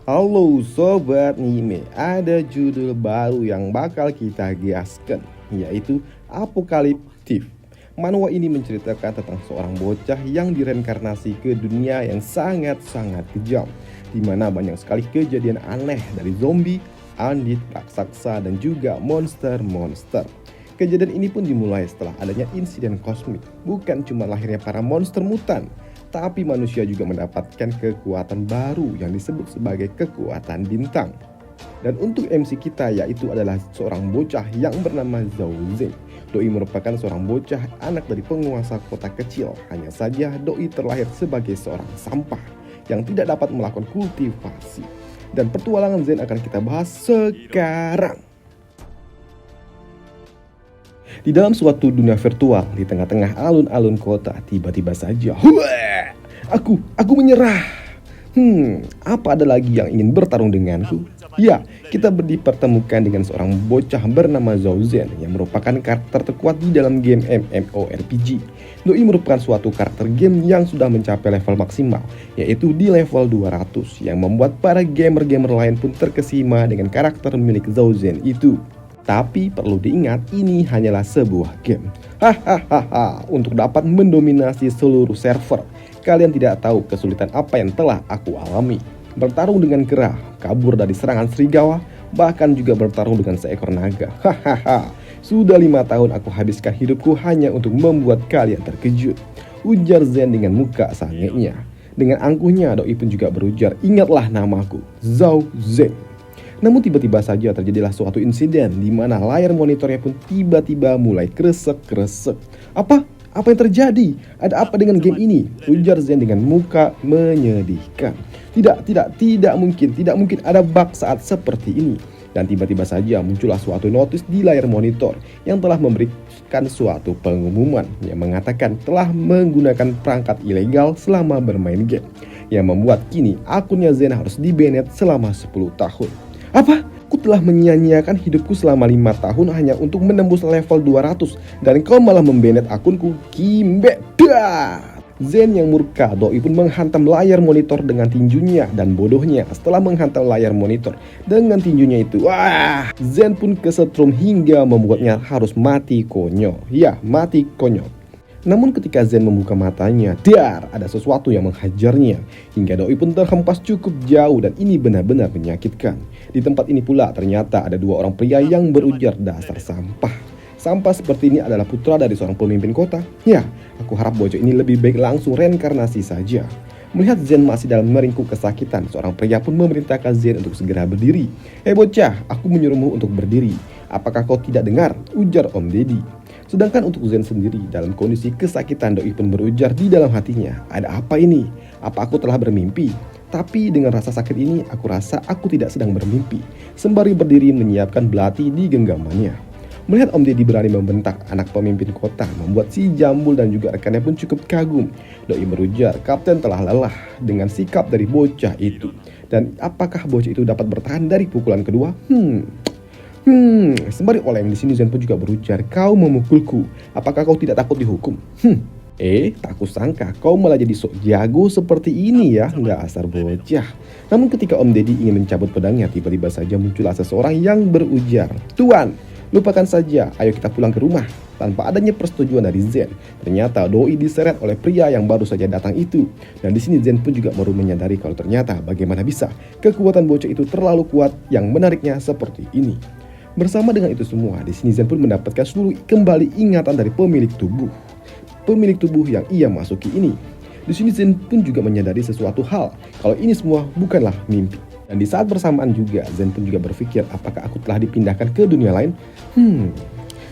Halo Sobat Nime, ada judul baru yang bakal kita gaskan, yaitu Apokaliptif. Manhwa ini menceritakan tentang seorang bocah yang direinkarnasi ke dunia yang sangat-sangat kejam, di mana banyak sekali kejadian aneh dari zombie, andit, raksasa, dan juga monster-monster. Kejadian ini pun dimulai setelah adanya insiden kosmik, bukan cuma lahirnya para monster mutan, tapi manusia juga mendapatkan kekuatan baru yang disebut sebagai kekuatan bintang. Dan untuk MC kita yaitu adalah seorang bocah yang bernama Zhao Zeng. Doi merupakan seorang bocah anak dari penguasa kota kecil. Hanya saja Doi terlahir sebagai seorang sampah yang tidak dapat melakukan kultivasi. Dan petualangan Zen akan kita bahas sekarang. Di dalam suatu dunia virtual, di tengah-tengah alun-alun kota, tiba-tiba saja, aku menyerah. Apa ada lagi yang ingin bertarung denganku? Ya, kita dipertemukan dengan seorang bocah bernama Zhao Zhen yang merupakan karakter terkuat di dalam game MMORPG. Doi merupakan suatu karakter game yang sudah mencapai level maksimal, yaitu di level 200, yang membuat para gamer-gamer lain pun terkesima dengan karakter milik Zhao Zhen itu. Tapi perlu diingat, ini hanyalah sebuah game. Untuk dapat mendominasi seluruh server, kalian tidak tahu kesulitan apa yang telah aku alami. Bertarung dengan gerah, kabur dari serangan serigala, bahkan juga bertarung dengan seekor naga. Sudah 5 tahun aku habiskan hidupku hanya untuk membuat kalian terkejut, ujar Zen dengan muka sangenya. Dengan angkuhnya, Doi pun juga berujar, ingatlah namaku, Zhao Zeng. Namun tiba-tiba saja terjadilah suatu insiden di mana layar monitornya pun tiba-tiba mulai kresek-kresek. Apa yang terjadi? Ada apa dengan game ini? Ujar Zen dengan muka menyedihkan. Tidak mungkin ada bug saat seperti ini. Dan tiba-tiba saja muncullah suatu notis di layar monitor yang telah memberikan suatu pengumuman yang mengatakan telah menggunakan perangkat ilegal selama bermain game, yang membuat kini akunnya Zen harus di-banned selama 10 tahun. Apa? Aku telah menyia-nyiakan hidupku selama 5 tahun hanya untuk menembus level 200 dan kau malah membanet akunku? Kimbe dah! Zen yang murka, Doi pun menghantam layar monitor dengan tinjunya, dan bodohnya setelah menghantam layar monitor dengan tinjunya itu, Zen pun kesetrum hingga membuatnya harus mati konyol. Ya, mati konyol. Namun ketika Zen membuka matanya, ada sesuatu yang menghajarnya, hingga Doi pun terhempas cukup jauh, dan ini benar-benar menyakitkan. Di tempat ini pula ternyata ada 2 orang pria yang berujar dasar sampah. Sampah seperti ini adalah putra dari seorang pemimpin kota. Ya, aku harap bocah ini lebih baik langsung reinkarnasi saja. Melihat Zen masih dalam meringkuk kesakitan, seorang pria pun memerintahkan Zen untuk segera berdiri. Bocah, aku menyuruhmu untuk berdiri. Apakah kau tidak dengar? Ujar Om Deddy. Sedangkan untuk Zen sendiri dalam kondisi kesakitan, Doi pun berujar di dalam hatinya, ada apa ini? Apa aku telah bermimpi? Tapi dengan rasa sakit ini, aku rasa aku tidak sedang bermimpi. Sembari berdiri menyiapkan belati di genggamannya. Melihat Om Deddy berani membentak anak pemimpin kota, membuat si Jambul dan juga rekannya pun cukup kagum. Doi berujar, Kapten telah lelah dengan sikap dari bocah itu. Dan apakah bocah itu dapat bertahan dari pukulan kedua? Sembari oleng di sini Zen pun juga berujar, kau memukulku, apakah kau tidak takut dihukum? Tak kusangka kau malah jadi sok jago seperti ini ya, nggak asar bocah. Namun ketika Om Deddy ingin mencabut pedangnya, tiba-tiba saja muncullah seseorang yang berujar, Tuan, lupakan saja, ayo kita pulang ke rumah. Tanpa adanya persetujuan dari Zen, ternyata Doi diseret oleh pria yang baru saja datang itu. Dan di sini Zen pun juga baru menyadari kalau ternyata bagaimana bisa kekuatan bocah itu terlalu kuat yang menariknya seperti ini. Bersama dengan itu semua, di sini Zen pun mendapatkan seluruh kembali ingatan dari pemilik tubuh yang ia masuki ini. Di sini Zen pun juga menyadari sesuatu hal, kalau ini semua bukanlah mimpi. Dan di saat bersamaan juga, Zen pun juga berpikir, apakah aku telah dipindahkan ke dunia lain?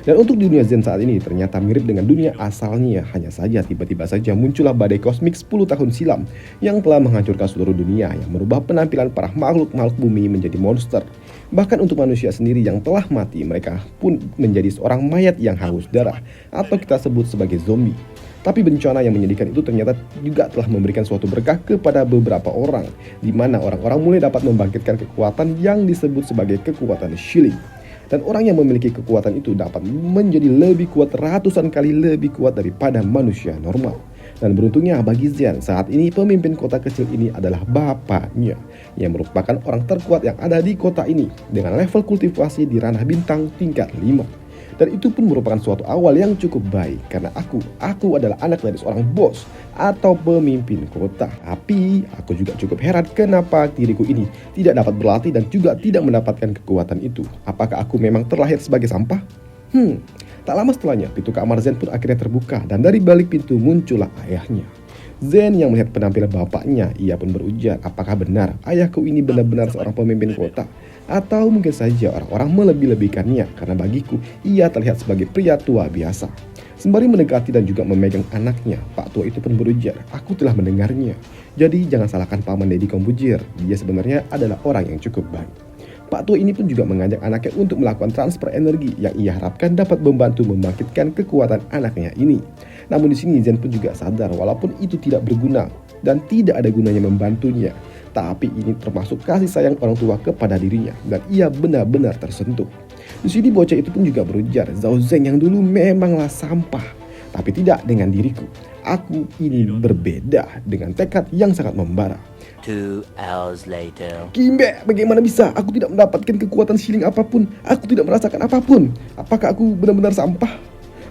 Dan untuk dunia Zen saat ini ternyata mirip dengan dunia asalnya. Hanya saja tiba-tiba saja muncullah badai kosmik 10 tahun silam yang telah menghancurkan seluruh dunia, yang merubah penampilan para makhluk-makhluk bumi menjadi monster. Bahkan untuk manusia sendiri yang telah mati, mereka pun menjadi seorang mayat yang haus darah, atau kita sebut sebagai zombie. Tapi bencana yang menyedihkan itu ternyata juga telah memberikan suatu berkah kepada beberapa orang, di mana orang-orang mulai dapat membangkitkan kekuatan yang disebut sebagai kekuatan Shilling. Dan orang yang memiliki kekuatan itu dapat menjadi lebih kuat, ratusan kali lebih kuat daripada manusia normal. Dan beruntungnya bagi Zen, saat ini pemimpin kota kecil ini adalah bapaknya, yang merupakan orang terkuat yang ada di kota ini dengan level kultivasi di ranah bintang tingkat 5. Dan itu pun merupakan suatu awal yang cukup baik, karena aku adalah anak dari seorang bos atau pemimpin kota. Tapi aku juga cukup heran kenapa diriku ini tidak dapat berlatih dan juga tidak mendapatkan kekuatan itu. Apakah aku memang terlahir sebagai sampah? Tak lama setelahnya, pintu kamar Zen pun akhirnya terbuka dan dari balik pintu muncullah ayahnya. Zen yang melihat penampilan bapaknya, ia pun berujar, apakah benar ayahku ini benar-benar seorang pemimpin kota? Atau mungkin saja orang-orang melebih-lebihkannya, karena bagiku ia terlihat sebagai pria tua biasa. Sembari mendekati dan juga memegang anaknya, Pak tua itu pun berujar, aku telah mendengarnya. Jadi jangan salahkan Paman Deddy Kombujir, dia sebenarnya adalah orang yang cukup baik. Pak tua ini pun juga mengajak anaknya untuk melakukan transfer energi yang ia harapkan dapat membantu membangkitkan kekuatan anaknya ini. Namun di sini Zen pun juga sadar walaupun itu tidak berguna dan tidak ada gunanya membantunya, tapi ini termasuk kasih sayang orang tua kepada dirinya dan ia benar-benar tersentuh. Di sini bocah itu pun juga berujar, Zhao Zeng yang dulu memanglah sampah, tapi tidak dengan diriku. Aku ini berbeda dengan tekad yang sangat membara. 2 hours later. Kimbe, bagaimana bisa? Aku tidak mendapatkan kekuatan healing apapun. Aku tidak merasakan apapun. Apakah aku benar-benar sampah?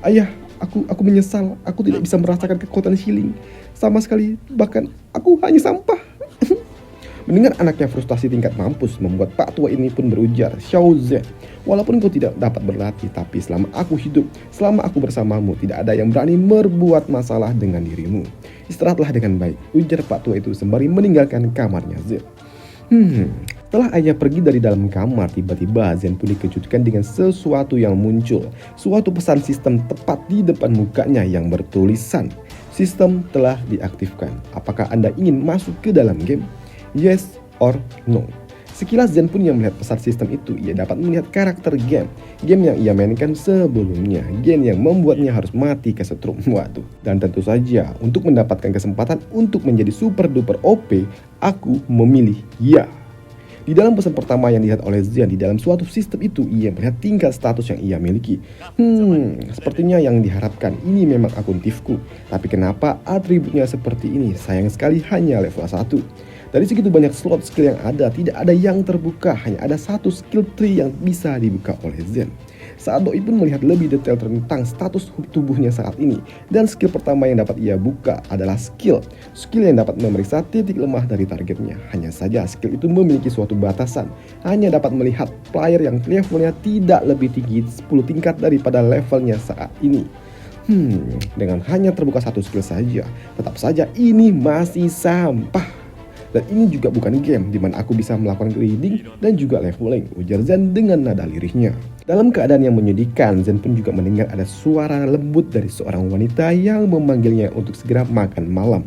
Ayah, aku menyesal. Aku tidak bisa merasakan kekuatan healing sama sekali. Bahkan aku hanya sampah. Mendengar anaknya frustasi tingkat mampus membuat Pak tua ini pun berujar, Xiao Zhen, walaupun kau tidak dapat berlatih, tapi selama aku hidup, selama aku bersamamu, tidak ada yang berani berbuat masalah dengan dirimu. Istirahatlah dengan baik, ujar Pak tua itu sembari meninggalkan kamarnya Zen. Setelah ayah pergi dari dalam kamar, tiba-tiba Zen pun dikejutkan dengan sesuatu yang muncul. Suatu pesan sistem tepat di depan mukanya yang bertulisan, sistem telah diaktifkan. Apakah Anda ingin masuk ke dalam game? Yes or no. Sekilas Zen pun yang melihat pesan sistem itu, ia dapat melihat karakter game yang ia mainkan sebelumnya, game yang membuatnya harus mati kesetrum. Waduh. Dan tentu saja untuk mendapatkan kesempatan untuk menjadi super duper OP, aku memilih ya. Di dalam pesan pertama yang dilihat oleh Zen di dalam suatu sistem itu, ia melihat tingkat status yang ia miliki. Sepertinya yang diharapkan ini memang akun Tifku. Tapi kenapa atributnya seperti ini? Sayang sekali hanya level 1. Dari segitu banyak slot skill yang ada, tidak ada yang terbuka, hanya ada satu skill tree yang bisa dibuka oleh Zen. Saat Doi pun melihat lebih detail tentang status tubuhnya saat ini, dan skill pertama yang dapat ia buka adalah skill yang dapat memeriksa titik lemah dari targetnya. Hanya saja skill itu memiliki suatu batasan, hanya dapat melihat player yang levelnya tidak lebih tinggi 10 tingkat daripada levelnya saat ini. Dengan hanya terbuka satu skill saja, tetap saja ini masih sampah. Dan ini juga bukan game di mana aku bisa melakukan grinding dan juga leveling, ujar Zen dengan nada lirihnya. Dalam keadaan yang menyedihkan, Zen pun juga mendengar ada suara lembut dari seorang wanita yang memanggilnya untuk segera makan malam.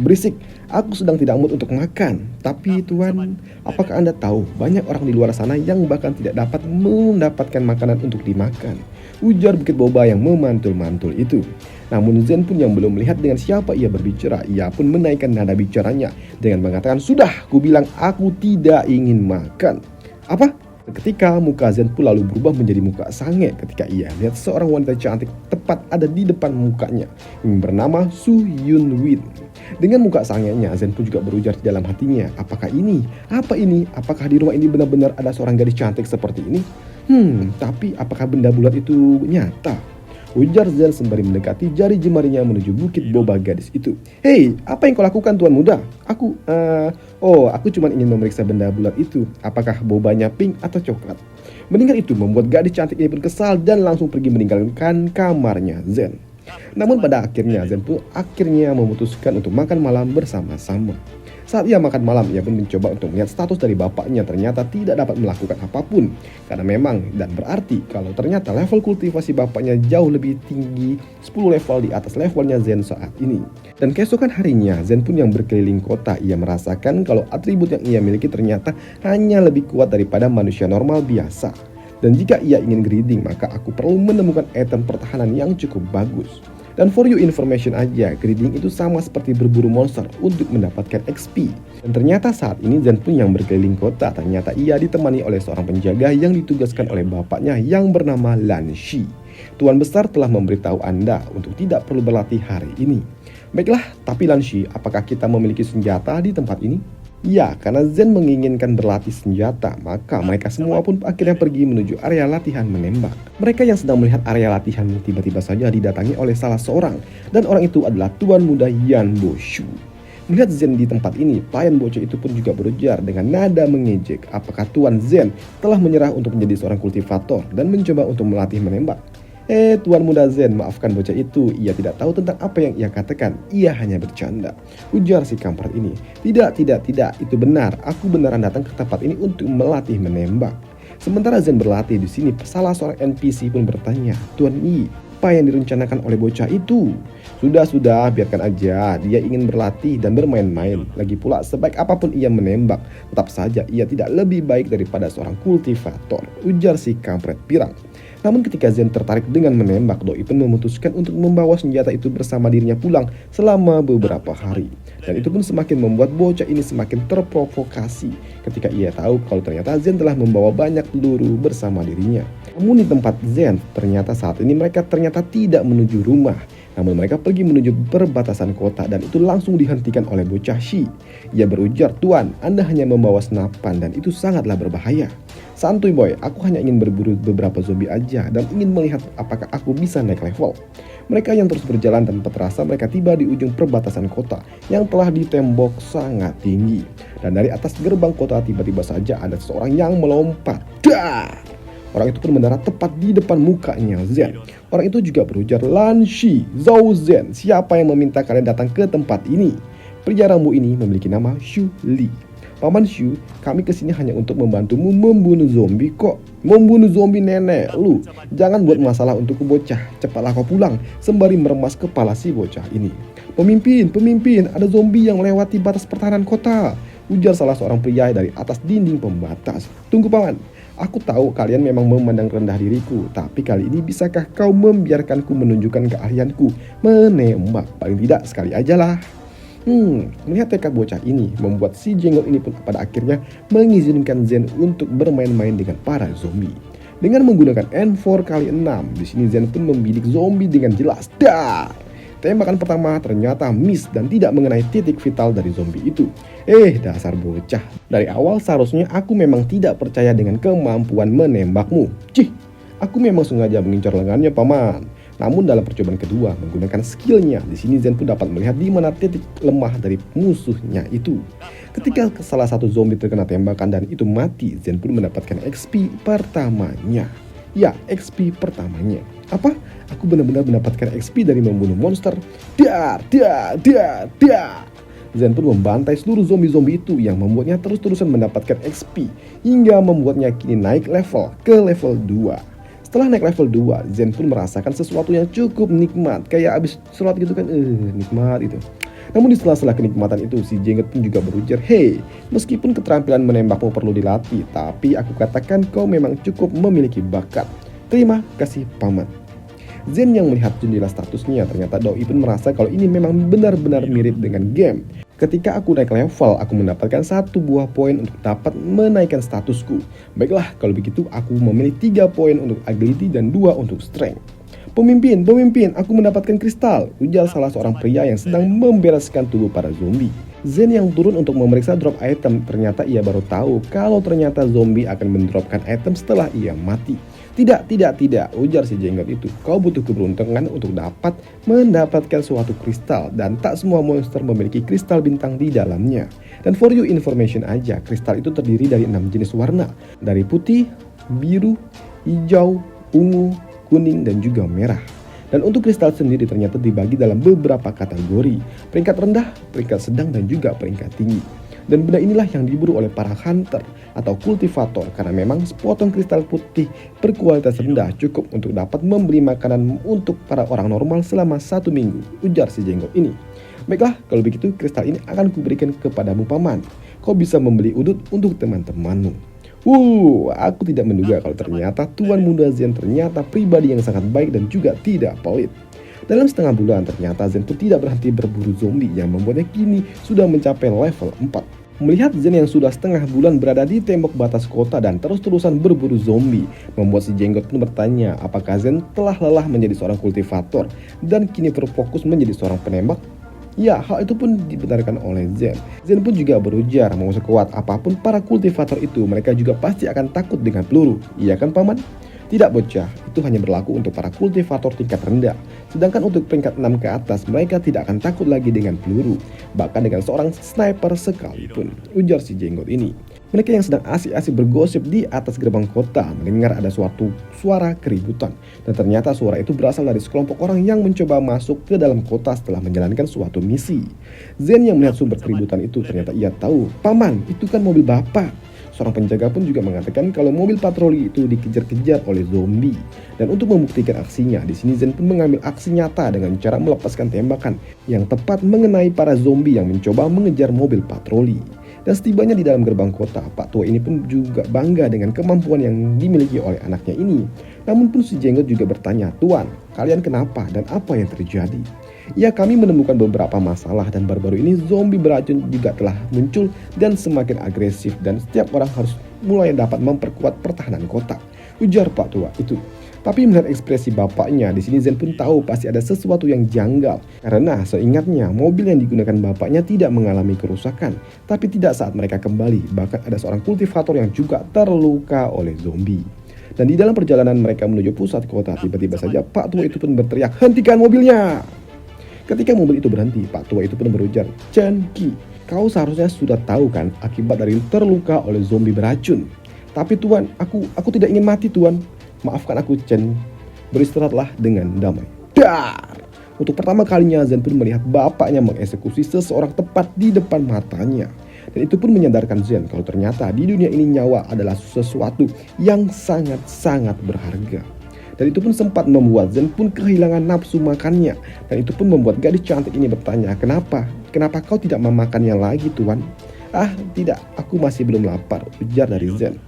Berisik, aku sedang tidak mood untuk makan. Tapi Tuan, apakah Anda tahu banyak orang di luar sana yang bahkan tidak dapat mendapatkan makanan untuk dimakan, ujar Bukit Boba yang memantul-mantul itu. Namun Zen pun yang belum melihat dengan siapa ia berbicara, ia pun menaikkan nada bicaranya dengan mengatakan, sudah, ku bilang aku tidak ingin makan. Apa? Ketika muka Zen pun lalu berubah menjadi muka sange ketika ia lihat seorang wanita cantik tepat ada di depan mukanya yang bernama Su Yun Win. Dengan muka sangenya, Zen pun juga berujar di dalam hatinya, apakah ini? Apa ini? Apakah di rumah ini benar-benar ada seorang gadis cantik seperti ini? Tapi apakah benda bulat itu nyata? Ujar Zen sembari mendekati jari jemarinya menuju Bukit Boba gadis itu. Hei, apa yang kau lakukan tuan muda? Aku cuma ingin memeriksa benda bulat itu. Apakah bobanya pink atau coklat? Mendengar itu membuat gadis cantik ini pun kesal dan langsung pergi meninggalkan kamarnya Zen. Namun pada akhirnya Zen pun memutuskan untuk makan malam bersama-sama. Saat ia makan malam, ia pun mencoba untuk melihat status dari bapaknya, ternyata tidak dapat melakukan apapun. Karena memang dan berarti kalau ternyata level kultivasi bapaknya jauh lebih tinggi 10 level di atas levelnya Zen saat ini. Dan keesokan harinya, Zen pun yang berkeliling kota, ia merasakan kalau atribut yang ia miliki ternyata hanya lebih kuat daripada manusia normal biasa. Dan jika ia ingin greeding, maka aku perlu menemukan item pertahanan yang cukup bagus. Dan for your information aja, greeding itu sama seperti berburu monster untuk mendapatkan XP. Dan ternyata saat ini Zen pun yang berkeliling kota, ternyata ia ditemani oleh seorang penjaga yang ditugaskan oleh bapaknya yang bernama Lan Shi. Tuan besar telah memberitahu Anda untuk tidak perlu berlatih hari ini. Baiklah, tapi Lanshi, apakah kita memiliki senjata di tempat ini? Ya, karena Zen menginginkan berlatih senjata, maka mereka semua pun akhirnya pergi menuju area latihan menembak. Mereka yang sedang melihat area latihan tiba-tiba saja didatangi oleh salah seorang, dan orang itu adalah Tuan Muda Yan Boshu. Melihat Zen di tempat ini, pelayan bocah itu pun juga berujar dengan nada mengejek apakah Tuan Zen telah menyerah untuk menjadi seorang kultivator dan mencoba untuk melatih menembak. Tuan Muda Zen, maafkan bocah itu, ia tidak tahu tentang apa yang ia katakan, ia hanya bercanda, ujar si kampret ini. Tidak, itu benar, aku beneran datang ke tempat ini untuk melatih menembak. Sementara Zen berlatih di sini, salah seorang NPC pun bertanya, Tuan Yi, apa yang direncanakan oleh bocah itu? Sudah, biarkan aja, dia ingin berlatih dan bermain-main. Lagi pula, sebaik apapun ia menembak, tetap saja ia tidak lebih baik daripada seorang kultivator, ujar si kampret pirang. Namun ketika Zen tertarik dengan menembak, Doi pun memutuskan untuk membawa senjata itu bersama dirinya pulang selama beberapa hari. Dan itu pun semakin membuat bocah ini semakin terprovokasi ketika ia tahu kalau ternyata Zen telah membawa banyak peluru bersama dirinya. Namun di tempat Zen, ternyata saat ini mereka ternyata tidak menuju rumah. Namun mereka pergi menuju perbatasan kota dan itu langsung dihentikan oleh bocah Shi. Ia berujar, Tuan, Anda hanya membawa senapan dan itu sangatlah berbahaya. Santuy boy, aku hanya ingin berburu beberapa zombie aja dan ingin melihat apakah aku bisa naik level. Mereka yang terus berjalan tanpa terasa mereka tiba di ujung perbatasan kota yang telah ditembok sangat tinggi. Dan dari atas gerbang kota tiba-tiba saja ada seseorang yang melompat. Dar! Orang itu pun mendarat tepat di depan mukanya Zen. Orang itu juga berujar, Lanshi, Zhou Zen, siapa yang meminta kalian datang ke tempat ini? Pria rambu ini memiliki nama Shu Li. Paman Shu, kami kesini hanya untuk membantumu membunuh zombie kok. Membunuh zombie nenek lu. Jangan buat masalah untukku bocah. Cepatlah kau pulang. Sembari meremas kepala si bocah ini. Pemimpin, ada zombie yang melewati batas pertahanan kota, ujar salah seorang pria dari atas dinding pembatas. Tunggu paman, aku tahu kalian memang memandang rendah diriku, tapi kali ini bisakah kau membiarkanku menunjukkan keahlianku menembak? Paling tidak sekali aja lah. Melihat tekad bocah ini membuat si jenggot ini pun pada akhirnya mengizinkan Zen untuk bermain-main dengan para zombie. Dengan menggunakan N4x6, di sini Zen pun membidik zombie dengan jelas. Dar! Tembakan pertama ternyata miss dan tidak mengenai titik vital dari zombie itu. Dasar bocah. Dari awal seharusnya aku memang tidak percaya dengan kemampuan menembakmu. Aku memang sengaja mengincar lengannya paman. Namun dalam percobaan kedua menggunakan skillnya, di sini Zen pun dapat melihat di mana titik lemah dari musuhnya itu. Ketika salah satu zombie terkena tembakan dan itu mati, Zen pun mendapatkan XP pertamanya. Ya, XP pertamanya. Apa? Aku benar-benar mendapatkan XP dari membunuh monster. Dar. Zen pun membantai seluruh zombie-zombie itu yang membuatnya terus-terusan mendapatkan XP hingga membuatnya kini naik level ke level 2. Setelah naik level 2, Zen pun merasakan sesuatu yang cukup nikmat. Kayak abis sholat gitu kan, nikmat itu. Namun di sela-sela kenikmatan itu, si jenggot pun juga berujar, Hei, meskipun keterampilan menembakmu perlu dilatih, tapi aku katakan kau memang cukup memiliki bakat. Terima kasih paman. Zen yang melihat jendela statusnya, ternyata Doi pun merasa kalau ini memang benar-benar mirip dengan game. Ketika aku naik level, aku mendapatkan 1 buah poin untuk dapat menaikkan statusku. Baiklah, kalau begitu aku memilih 3 poin untuk agility dan 2 untuk strength. Pemimpin, aku mendapatkan kristal, ujar salah seorang pria yang sedang membereskan tubuh para zombie. Zen yang turun untuk memeriksa drop item, ternyata ia baru tahu kalau ternyata zombie akan mendropkan item setelah ia mati. Tidak, ujar si jenggot itu. Kau butuh keberuntungan untuk dapat mendapatkan suatu kristal dan tak semua monster memiliki kristal bintang di dalamnya. Dan for your information aja, kristal itu terdiri dari 6 jenis warna. Dari putih, biru, hijau, ungu, kuning, dan juga merah. Dan untuk kristal sendiri ternyata dibagi dalam beberapa kategori. Peringkat rendah, peringkat sedang, dan juga peringkat tinggi. Dan benda inilah yang diburu oleh para hunter atau kultivator karena memang sepotong kristal putih berkualitas rendah cukup untuk dapat membeli makanan untuk para orang normal selama 1 minggu, ujar si jenggot ini. Baiklah, kalau begitu kristal ini akan kuberikan kepadamu paman. Kau bisa membeli udut untuk teman-temanmu. Aku tidak menduga kalau ternyata Tuan Muda Zen ternyata pribadi yang sangat baik dan juga tidak pelit. Dalam setengah bulan ternyata Zen pun tidak berhenti berburu zombie yang membuatnya kini sudah mencapai level 4. Melihat Zen yang sudah setengah bulan berada di tembok batas kota dan terus-terusan berburu zombie, membuat si jenggot pun bertanya apakah Zen telah lelah menjadi seorang kultivator dan kini berfokus menjadi seorang penembak. Ya, hal itu pun dibenarkan oleh Zen. Zen pun juga berujar, mau sekuat apapun para kultivator itu, mereka juga pasti akan takut dengan peluru. Iya kan, Paman? Tidak, bocah, itu hanya berlaku untuk para kultivator tingkat rendah. Sedangkan untuk peringkat 6 ke atas, mereka tidak akan takut lagi dengan peluru, bahkan dengan seorang sniper sekalipun, ujar si jenggot ini. Mereka yang sedang asik-asik bergosip di atas gerbang kota mendengar ada suatu suara keributan. Dan ternyata suara itu berasal dari sekelompok orang yang mencoba masuk ke dalam kota setelah menjalankan suatu misi. Zen yang melihat sumber keributan itu ternyata ia tahu, "Paman, itu kan mobil Bapak." Seorang penjaga pun juga mengatakan kalau mobil patroli itu dikejar-kejar oleh zombie. Dan untuk membuktikan aksinya, di sini Zen pun mengambil aksi nyata dengan cara melepaskan tembakan yang tepat mengenai para zombie yang mencoba mengejar mobil patroli. Dan setibanya di dalam gerbang kota, Pak Tua ini pun juga bangga dengan kemampuan yang dimiliki oleh anaknya ini. Namun pun si jenggot juga bertanya, "Tuan, kalian kenapa dan apa yang terjadi?" Ya, kami menemukan beberapa masalah dan baru-baru ini zombie beracun juga telah muncul dan semakin agresif dan setiap orang harus mulai dapat memperkuat pertahanan kota, ujar Pak Tua itu. Tapi melihat ekspresi bapaknya, di sini Zen pun tahu pasti ada sesuatu yang janggal. Karena seingatnya mobil yang digunakan bapaknya tidak mengalami kerusakan, tapi tidak saat mereka kembali. Bahkan ada seorang kultivator yang juga terluka oleh zombie. Dan di dalam perjalanan mereka menuju pusat kota, tiba-tiba saja Pak Tua itu pun berteriak, "Hentikan mobilnya!" Ketika mobil itu berhenti, Pak Tua itu pun berujar, "Chen Qi, kau seharusnya sudah tahu kan akibat dari terluka oleh zombie beracun. Tapi Tuan, aku tidak ingin mati, Tuan. Maafkan aku, Chen. Beristirahatlah dengan damai." Dar! Untuk pertama kalinya Zen pun melihat bapaknya mengeksekusi seseorang tepat di depan matanya. Dan itu pun menyadarkan Zen kalau ternyata di dunia ini nyawa adalah sesuatu yang sangat-sangat berharga. Dan itu pun sempat membuat Zen pun kehilangan nafsu makannya. Dan itu pun membuat gadis cantik ini bertanya, "Kenapa? Kenapa kau tidak memakannya lagi, Tuan?" "Ah, tidak, aku masih belum lapar," ujar dari Zen.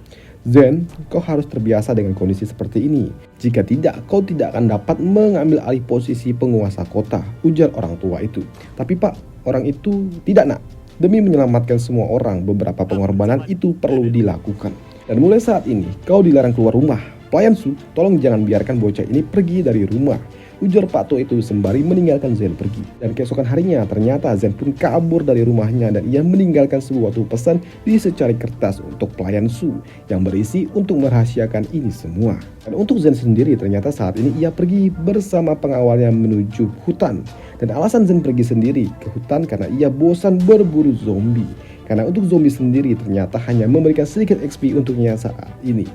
"Zen, kau harus terbiasa dengan kondisi seperti ini. Jika tidak, kau tidak akan dapat mengambil alih posisi penguasa kota," ujar orang tua itu. "Tapi Pak, orang itu..." "Tidak, Nak. Demi menyelamatkan semua orang, beberapa pengorbanan itu perlu dilakukan. Dan mulai saat ini, kau dilarang keluar rumah. Pelayan Su, tolong jangan biarkan bocah ini pergi dari rumah," ujar Pak Tua itu sembari meninggalkan Zen pergi. Dan keesokan harinya ternyata Zen pun kabur dari rumahnya dan ia meninggalkan suatu pesan di secari kertas untuk pelayan Su yang berisi untuk merahasiakan ini semua. Dan untuk Zen sendiri ternyata saat ini ia pergi bersama pengawalnya menuju hutan. Dan alasan Zen pergi sendiri ke hutan karena ia bosan berburu zombie. Karena untuk zombie sendiri ternyata hanya memberikan sedikit XP untuknya saat ini.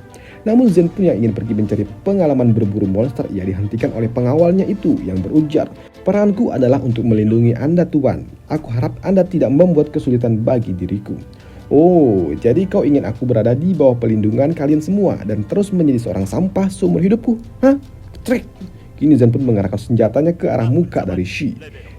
Namun Zen pun yang ingin pergi mencari pengalaman berburu monster, ia dihentikan oleh pengawalnya itu yang berujar, "Peranku adalah untuk melindungi Anda, Tuan. Aku harap Anda tidak membuat kesulitan bagi diriku." "Oh, jadi kau ingin aku berada di bawah pelindungan kalian semua dan terus menjadi seorang sampah seumur hidupku? Hah? Trek!" Kini Zen pun mengarahkan senjatanya ke arah muka dari Shi.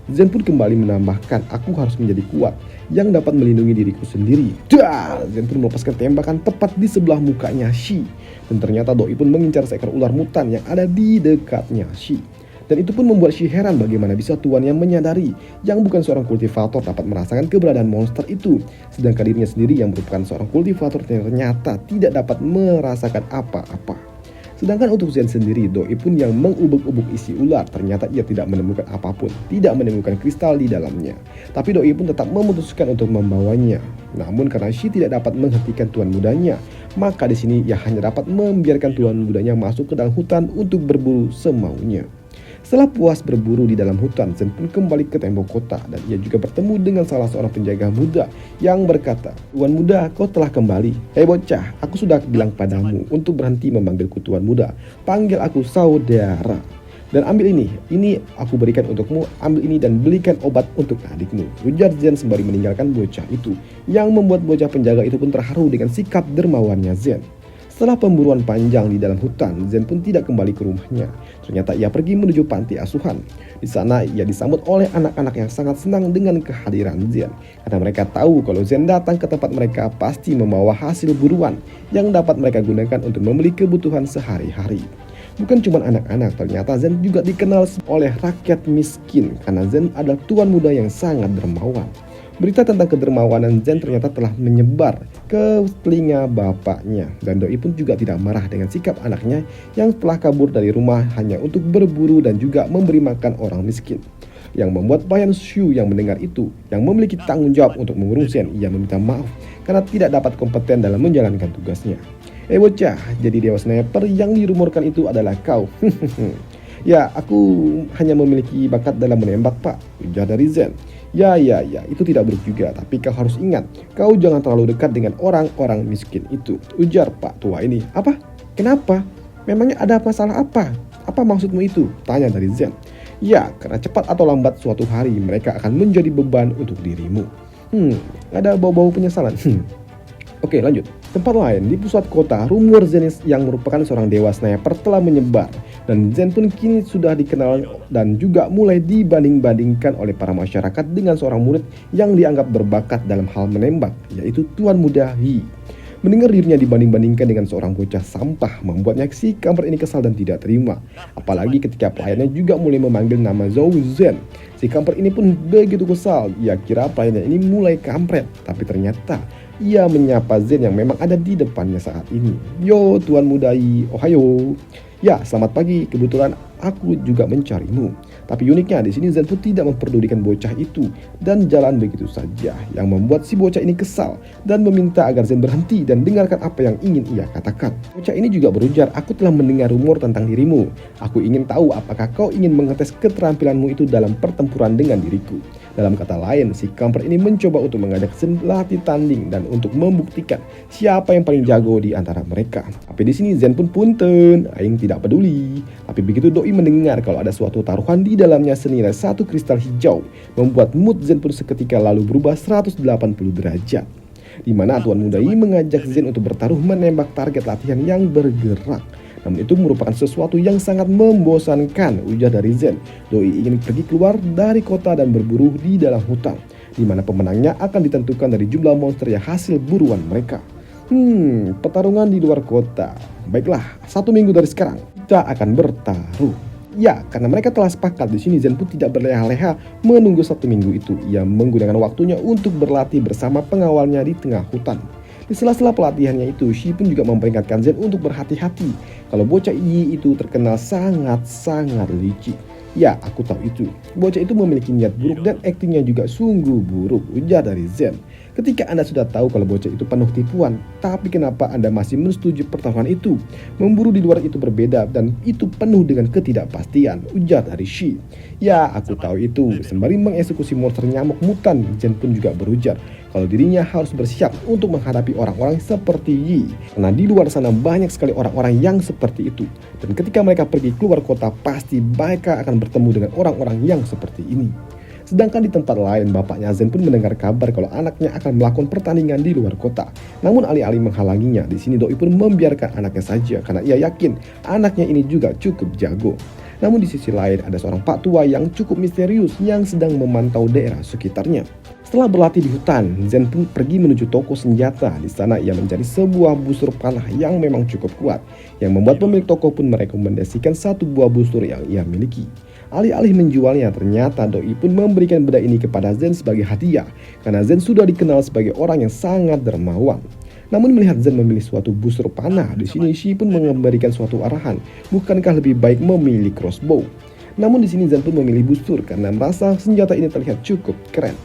Zen pun kembali menambahkan, "Aku harus menjadi kuat yang dapat melindungi diriku sendiri." Dar! Zen pun melepaskan tembakan tepat di sebelah mukanya Shi. Dan ternyata Doi pun mengincar seekor ular mutan yang ada di dekatnya Shi. Dan itu pun membuat Shi heran bagaimana bisa tuan yang menyadari yang bukan seorang kultivator dapat merasakan keberadaan monster itu. Sedangkan dirinya sendiri yang merupakan seorang kultivator ternyata tidak dapat merasakan apa-apa. Sedangkan untuk Zen sendiri, Doi pun yang mengubuk-ubuk isi ular, ternyata ia tidak menemukan apapun, tidak menemukan kristal di dalamnya. Tapi Doi pun tetap memutuskan untuk membawanya. Namun karena Shi tidak dapat menghentikan tuan mudanya, maka di sini ia hanya dapat membiarkan tuan mudanya masuk ke dalam hutan untuk berburu semaunya. Setelah puas berburu di dalam hutan, Zen pun kembali ke tembok kota dan ia juga bertemu dengan salah seorang penjaga muda yang berkata, "Tuan muda, kau telah kembali. Hei bocah, aku sudah bilang padamu untuk berhenti memanggilku tuan muda. Panggil aku saudara. Dan ambil ini aku berikan untukmu, ambil ini dan belikan obat untuk adikmu," ujar Zen sembari meninggalkan bocah itu, yang membuat bocah penjaga itu pun terharu dengan sikap dermawannya Zen. Setelah pemburuan panjang di dalam hutan, Zen pun tidak kembali ke rumahnya. Ternyata ia pergi menuju panti asuhan. Di sana ia disambut oleh anak-anak yang sangat senang dengan kehadiran Zen. Karena mereka tahu kalau Zen datang ke tempat mereka pasti membawa hasil buruan yang dapat mereka gunakan untuk membeli kebutuhan sehari-hari. Bukan cuma anak-anak, ternyata Zen juga dikenal oleh rakyat miskin karena Zen adalah tuan muda yang sangat dermawan. Berita tentang kedermawanan Zen ternyata telah menyebar ke telinga bapaknya. Dan Doi pun juga tidak marah dengan sikap anaknya yang telah kabur dari rumah hanya untuk berburu dan juga memberi makan orang miskin. yang membuat Bayan Shu yang mendengar itu, yang memiliki tanggung jawab untuk mengurung Zen, ia meminta maaf karena tidak dapat kompeten dalam menjalankan tugasnya. Bocah, jadi dewa sniper yang dirumorkan itu adalah kau. Ya, aku hanya memiliki bakat dalam menembak, Pak, ujar dari Zen. Ya, itu tidak buruk juga, tapi kau harus ingat, kau jangan terlalu dekat dengan orang-orang miskin itu, ujar Pak tua ini. Apa? Kenapa? Memangnya ada masalah apa? Apa maksudmu itu? Tanya dari Zen. Ya, karena cepat atau lambat suatu hari mereka akan menjadi beban untuk dirimu. Ada bau-bau penyesalan. Oke, lanjut. Tempat lain, di pusat kota, rumor Zen yang merupakan seorang dewa sniper telah menyebar. Dan Zen pun kini sudah dikenal dan juga mulai dibanding-bandingkan oleh para masyarakat dengan seorang murid yang dianggap berbakat dalam hal menembak, yaitu Tuan Muda Yi. Mendengar dirinya dibanding-bandingkan dengan seorang bocah sampah membuatnya si kampret ini kesal dan tidak terima. Apalagi ketika pelayannya juga mulai memanggil nama Zhou Zen. Si kampret ini pun begitu kesal. Ia kira pelayannya ini mulai kampret, tapi ternyata ia menyapa Zen yang memang ada di depannya saat ini. Yo, Tuan Muda Yi, ohayo. Ya, selamat pagi. Kebetulan aku juga mencarimu. Tapi uniknya di sini Zen pun tidak memperdulikan bocah itu dan jalan begitu saja, yang membuat si bocah ini kesal dan meminta agar Zen berhenti dan dengarkan apa yang ingin ia katakan. Bocah ini juga berujar, aku telah mendengar rumor tentang dirimu. Aku ingin tahu apakah kau ingin mengetes keterampilanmu itu dalam pertempuran dengan diriku. Dalam kata lain, si kampret ini mencoba untuk mengajak Zen latih tanding dan untuk membuktikan siapa yang paling jago di antara mereka. Tapi di sini Zen pun punten, aing tidak peduli. Tapi begitu Doi mendengar kalau ada suatu taruhan di dalamnya senilai 1 kristal hijau, membuat mood Zen pun seketika lalu berubah 180 derajat. Di mana Tuan Muda Yi mengajak Zen untuk bertaruh menembak target latihan yang bergerak. Namun itu merupakan sesuatu yang sangat membosankan, ujar dari Zen. Doi ingin pergi keluar dari kota dan berburu di dalam hutan, di mana pemenangnya akan ditentukan dari jumlah monster yang hasil buruan mereka. Pertarungan di luar kota. Baiklah, 1 minggu dari sekarang kita akan bertaruh. Ya, karena mereka telah sepakat di sini, Zen pun tidak berleha-leha menunggu 1 minggu itu. Ia menggunakan waktunya untuk berlatih bersama pengawalnya di tengah hutan. Di sela-sela pelatihannya itu, Shi pun juga memperingatkan Zen untuk berhati-hati kalau bocah Yi itu terkenal sangat-sangat licik. Ya, aku tahu itu. Bocah itu memiliki niat buruk dan aktingnya juga sungguh buruk, ujar dari Zen. Ketika Anda sudah tahu kalau bocah itu penuh tipuan, tapi kenapa Anda masih menyetujui pertarungan itu? Memburu di luar itu berbeda dan itu penuh dengan ketidakpastian, ujar dari Shi. Ya, aku tahu itu. Sembari mengeksekusi monster nyamuk mutan, Zen pun juga berujar kalau dirinya harus bersiap untuk menghadapi orang-orang seperti Yi. Karena di luar sana banyak sekali orang-orang yang seperti itu. Dan ketika mereka pergi keluar kota, pasti mereka akan bertemu dengan orang-orang yang seperti ini. Sedangkan di tempat lain, bapaknya Zen pun mendengar kabar kalau anaknya akan melakukan pertandingan di luar kota. Namun alih-alih menghalanginya, di sini Doi pun membiarkan anaknya saja karena ia yakin anaknya ini juga cukup jago. Namun di sisi lain ada seorang pak tua yang cukup misterius yang sedang memantau daerah sekitarnya. Setelah berlatih di hutan, Zen pun pergi menuju toko senjata. Di sana ia mencari sebuah busur panah yang memang cukup kuat, yang membuat pemilik toko pun merekomendasikan 1 buah busur yang ia miliki. Alih-alih menjualnya, ternyata Doi pun memberikan benda ini kepada Zen sebagai hadiah, karena Zen sudah dikenal sebagai orang yang sangat dermawan. Namun melihat Zen memilih suatu busur panah, di sini Shi pun memberikan suatu arahan. Bukankah lebih baik memilih crossbow? Namun di sini Zen pun memilih busur karena merasa senjata ini terlihat cukup keren.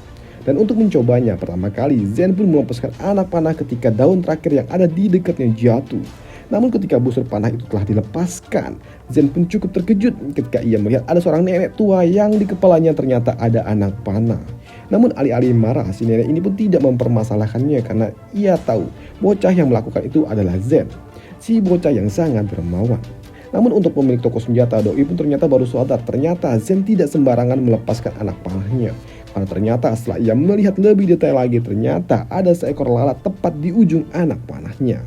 Dan untuk mencobanya pertama kali, Zen pun melepaskan anak panah ketika daun terakhir yang ada di dekatnya jatuh. Namun ketika busur panah itu telah dilepaskan, Zen pun cukup terkejut ketika ia melihat ada seorang nenek tua yang di kepalanya ternyata ada anak panah. Namun alih-alih marah, si nenek ini pun tidak mempermasalahkannya karena ia tahu bocah yang melakukan itu adalah Zen, si bocah yang sangat dermawan. Namun untuk pemilik toko senjata, Doi pun ternyata baru sadar ternyata Zen tidak sembarangan melepaskan anak panahnya. Karena ternyata setelah ia melihat lebih detail lagi, ternyata ada seekor lalat tepat di ujung anak panahnya.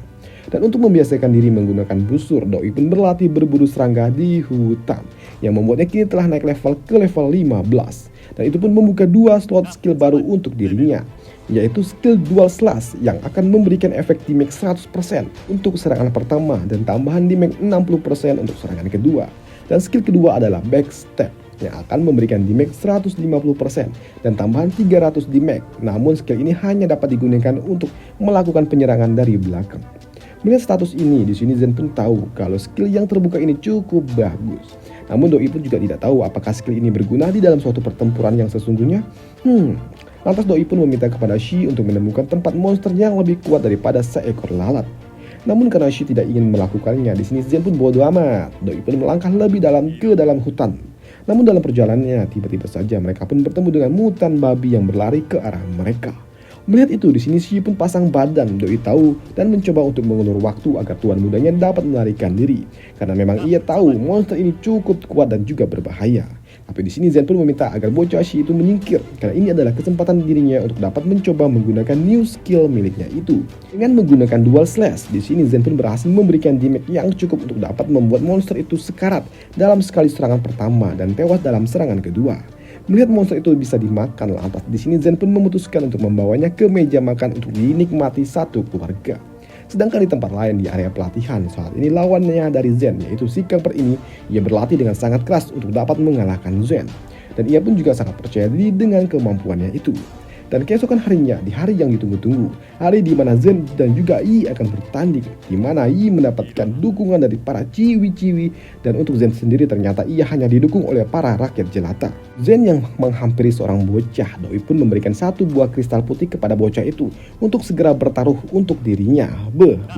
Dan untuk membiasakan diri menggunakan busur, Doi pun berlatih berburu serangga di hutan, yang membuatnya kini telah naik level ke level 15. Dan itu pun membuka 2 slot skill baru untuk dirinya, yaitu skill dual slash yang akan memberikan efek damage 100% untuk serangan pertama dan tambahan damage 60% untuk serangan kedua. Dan skill kedua adalah backstab yang akan memberikan damage 150% dan tambahan 300 damage. Namun skill ini hanya dapat digunakan untuk melakukan penyerangan dari belakang. Melihat status ini, di sini Zen pun tahu kalau skill yang terbuka ini cukup bagus. Namun Doi pun juga tidak tahu apakah skill ini berguna di dalam suatu pertempuran yang sesungguhnya. Lantas Doi pun meminta kepada Shi untuk menemukan tempat monster yang lebih kuat daripada seekor lalat. Namun karena Shi tidak ingin melakukannya, di sini Zen pun bodoh amat. Doi pun melangkah lebih dalam ke dalam hutan. Namun dalam perjalanannya, tiba-tiba saja mereka pun bertemu dengan mutan babi yang berlari ke arah mereka. Melihat itu, di sini Shi pun pasang badan. Doi tahu dan mencoba untuk mengulur waktu agar tuan mudanya dapat melarikan diri, karena memang ia tahu monster ini cukup kuat dan juga berbahaya. Tapi di sini Zen pun meminta agar bocah Shi itu menyingkir, karena ini adalah kesempatan dirinya untuk dapat mencoba menggunakan new skill miliknya itu. Dengan menggunakan dual slash, di sini Zen pun berhasil memberikan damage yang cukup untuk dapat membuat monster itu sekarat dalam sekali serangan pertama dan tewas dalam serangan kedua. Melihat monster itu bisa dimakan, lantas di sini Zen pun memutuskan untuk membawanya ke meja makan untuk dinikmati satu keluarga. Sedangkan di tempat lain di area pelatihan, saat ini lawannya dari Zen, yaitu si Camper ini, ia berlatih dengan sangat keras untuk dapat mengalahkan Zen. Dan ia pun juga sangat percaya diri dengan kemampuannya itu. Dan keesokan harinya, di hari yang ditunggu-tunggu, hari di mana Zen dan juga Yi akan bertanding, di mana Yi mendapatkan dukungan dari para ciwi-ciwi, dan untuk Zen sendiri ternyata ia hanya didukung oleh para rakyat jelata. Zen yang menghampiri seorang bocah, Doi pun memberikan satu buah kristal putih kepada bocah itu untuk segera bertaruh untuk dirinya.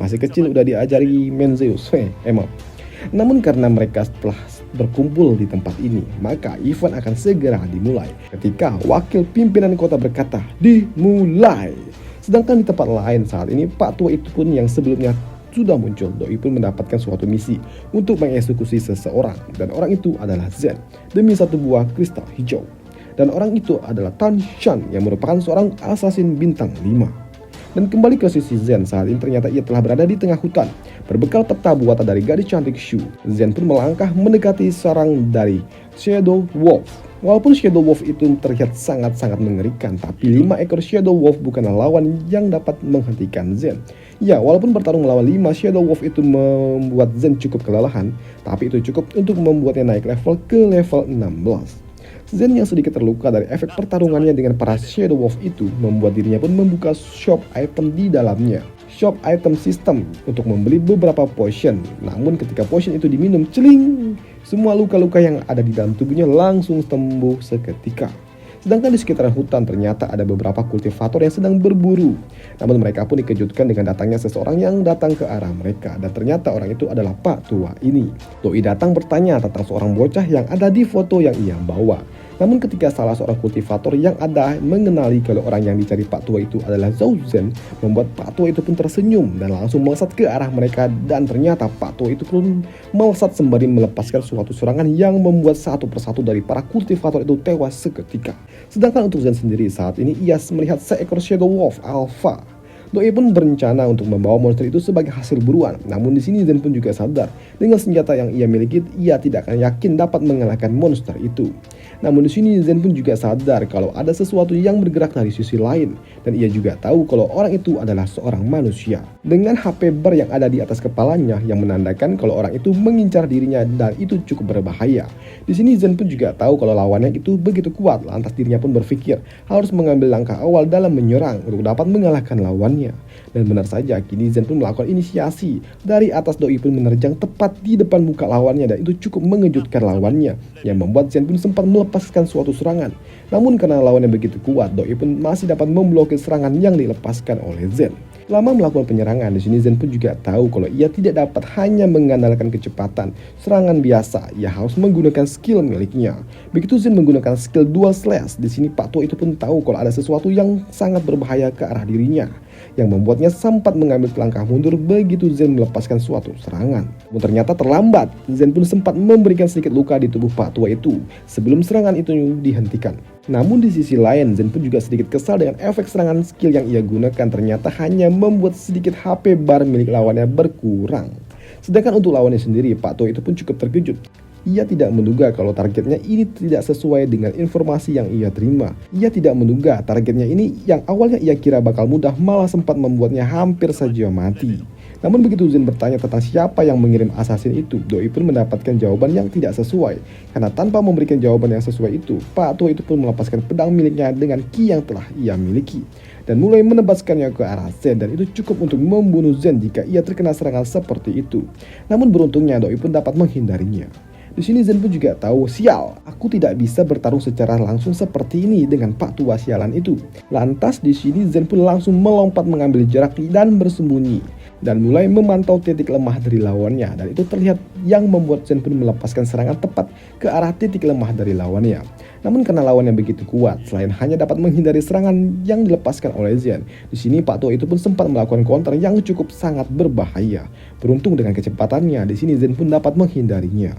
Masih kecil udah diajari Menzeus, emang. Namun karena mereka setelah berkumpul di tempat ini, maka event akan segera dimulai. Ketika wakil pimpinan kota berkata, dimulai. Sedangkan di tempat lain saat ini, Pak Tua itu pun yang sebelumnya sudah muncul. Doi pun mendapatkan suatu misi untuk mengeksekusi seseorang, dan orang itu adalah Zen demi satu buah kristal hijau. Dan orang itu adalah Tan Shan yang merupakan seorang asasin bintang 5. Dan kembali ke sisi Zen, saat ini ternyata ia telah berada di tengah hutan. Berbekal peta buatan dari gadis cantik Shu, Zen pun melangkah mendekati sarang dari Shadow Wolf. Walaupun Shadow Wolf itu terlihat sangat-sangat mengerikan, tapi 5 ekor Shadow Wolf bukanlah lawan yang dapat menghentikan Zen. Ya, walaupun bertarung melawan 5 Shadow Wolf itu membuat Zen cukup kelelahan, tapi itu cukup untuk membuatnya naik level ke level 16. Zen yang sedikit terluka dari efek pertarungannya dengan para Shadow Wolf itu membuat dirinya pun membuka shop item di dalamnya. Shop item system untuk membeli beberapa potion. Namun ketika potion itu diminum, celing, semua luka-luka yang ada di dalam tubuhnya langsung sembuh seketika. Sedangkan di sekitaran hutan ternyata ada beberapa kultivator yang sedang berburu. Namun mereka pun dikejutkan dengan datangnya seseorang yang datang ke arah mereka. Dan ternyata orang itu adalah Pak Tua ini. Doi datang bertanya tentang seorang bocah yang ada di foto yang ia bawa. Namun ketika salah seorang kultivator yang ada mengenali kalau orang yang dicari Pak Tua itu adalah Zhao Zhen, membuat Pak Tua itu pun tersenyum dan langsung melesat ke arah mereka. Dan ternyata Pak Tua itu pun melesat sembari melepaskan suatu serangan yang membuat satu persatu dari para kultivator itu tewas seketika. Sedangkan untuk Zhen sendiri saat ini ia melihat seekor Shadow Wolf Alpha. Doi pun berencana untuk membawa monster itu sebagai hasil buruan. Namun di sini Zen pun juga sadar dengan senjata yang ia miliki, ia tidak akan yakin dapat mengalahkan monster itu. Namun di sini Zen pun juga sadar kalau ada sesuatu yang bergerak dari sisi lain, dan ia juga tahu kalau orang itu adalah seorang manusia. Dengan HP bar yang ada di atas kepalanya yang menandakan kalau orang itu mengincar dirinya dan itu cukup berbahaya. Di sini Zen pun juga tahu kalau lawannya itu begitu kuat, lantas dirinya pun berpikir harus mengambil langkah awal dalam menyerang untuk dapat mengalahkan lawannya. Dan benar saja, kini Zen pun melakukan inisiasi. Dari atas Doi pun menerjang tepat di depan muka lawannya, dan itu cukup mengejutkan lawannya, yang membuat Zen pun sempat melepaskan suatu serangan. Namun karena lawannya begitu kuat, Doi pun masih dapat memblokir serangan yang dilepaskan oleh Zen. Lama melakukan penyerangan, di sini Zen pun juga tahu kalau ia tidak dapat hanya mengandalkan kecepatan serangan biasa, ia harus menggunakan skill miliknya. Begitu Zen menggunakan skill dual slash, di sini Pak Tua itu pun tahu kalau ada sesuatu yang sangat berbahaya ke arah dirinya, yang membuatnya sempat mengambil langkah mundur begitu Zen melepaskan suatu serangan. Namun ternyata terlambat, Zen pun sempat memberikan sedikit luka di tubuh Pak Tua itu sebelum serangan itu dihentikan. Namun di sisi lain, Zen pun juga sedikit kesal dengan efek serangan skill yang ia gunakan, ternyata hanya membuat sedikit HP bar milik lawannya berkurang. Sedangkan untuk lawannya sendiri, Pak Tua itu pun cukup terkejut. Ia tidak menduga kalau targetnya ini tidak sesuai dengan informasi yang ia terima. Ia tidak menduga targetnya ini yang awalnya ia kira bakal mudah, malah sempat membuatnya hampir saja mati. Namun begitu Zen bertanya tentang siapa yang mengirim assassin itu, Doi pun mendapatkan jawaban yang tidak sesuai. Karena tanpa memberikan jawaban yang sesuai itu, Pak Tua itu pun melepaskan pedang miliknya dengan ki yang telah ia miliki, dan mulai menebaskannya ke arah Zen, dan itu cukup untuk membunuh Zen jika ia terkena serangan seperti itu. Namun beruntungnya Doi pun dapat menghindarinya. Di sini Zen pun juga tahu, sial, aku tidak bisa bertarung secara langsung seperti ini dengan Pak Tua sialan itu. Lantas di sini Zen pun langsung melompat mengambil jarak dan bersembunyi dan mulai memantau titik lemah dari lawannya, dan itu terlihat yang membuat Zen pun melepaskan serangan tepat ke arah titik lemah dari lawannya. Namun karena lawannya begitu kuat, selain hanya dapat menghindari serangan yang dilepaskan oleh Zen, di sini Pak Tua itu pun sempat melakukan counter yang cukup sangat berbahaya. Beruntung dengan kecepatannya, di sini Zen pun dapat menghindarinya.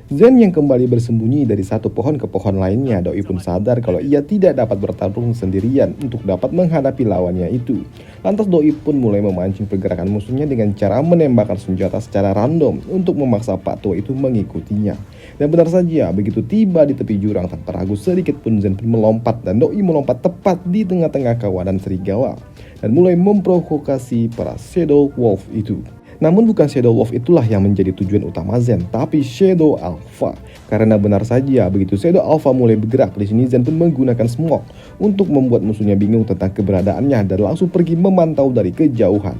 Zen yang kembali bersembunyi dari satu pohon ke pohon lainnya, Doi pun sadar kalau ia tidak dapat bertarung sendirian untuk dapat menghadapi lawannya itu. Lantas Doi pun mulai memancing pergerakan musuhnya dengan cara menembakkan senjata secara random untuk memaksa Pak Tua itu mengikutinya. Dan benar saja, begitu tiba di tepi jurang tanpa ragu sedikit pun Zen pun melompat dan Doi melompat tepat di tengah-tengah kawanan serigala dan mulai memprovokasi para Shadow Wolf itu. Namun bukan Shadow Wolf itulah yang menjadi tujuan utama Zen, tapi Shadow Alpha. Karena benar saja, begitu Shadow Alpha mulai bergerak, di sini Zen pun menggunakan smoke untuk membuat musuhnya bingung tentang keberadaannya dan langsung pergi memantau dari kejauhan.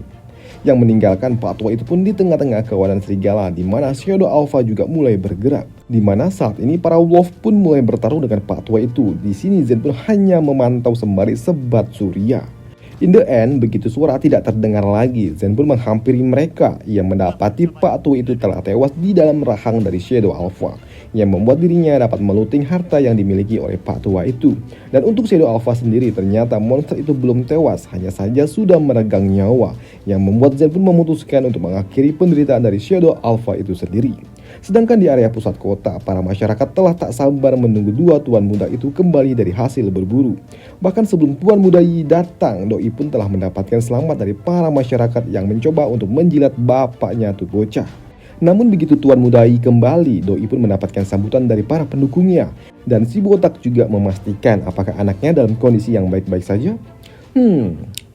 Yang meninggalkan Pak Tua itu pun di tengah-tengah kawanan serigala, di mana Shadow Alpha juga mulai bergerak. Di mana saat ini para Wolf pun mulai bertarung dengan Pak Tua itu. Di sini Zen pun hanya memantau sembari sebat surya. In the end, begitu suara tidak terdengar lagi, Zen pun menghampiri mereka. Ia mendapati Pak Tua itu telah tewas di dalam rahang dari Shadow Alpha, yang membuat dirinya dapat meluting harta yang dimiliki oleh Pak Tua itu. Dan untuk Shadow Alpha sendiri, ternyata monster itu belum tewas, hanya saja sudah meregang nyawa, yang membuat Zen pun memutuskan untuk mengakhiri penderitaan dari Shadow Alpha itu sendiri. Sedangkan di area pusat kota, para masyarakat telah tak sabar menunggu dua tuan muda itu kembali dari hasil berburu. Bahkan sebelum tuan muda Yi datang, Doi pun telah mendapatkan selamat dari para masyarakat yang mencoba untuk menjilat bapaknya tuh bocah. Namun begitu tuan muda Yi kembali, Doi pun mendapatkan sambutan dari para pendukungnya. Dan si botak juga memastikan apakah anaknya dalam kondisi yang baik-baik saja.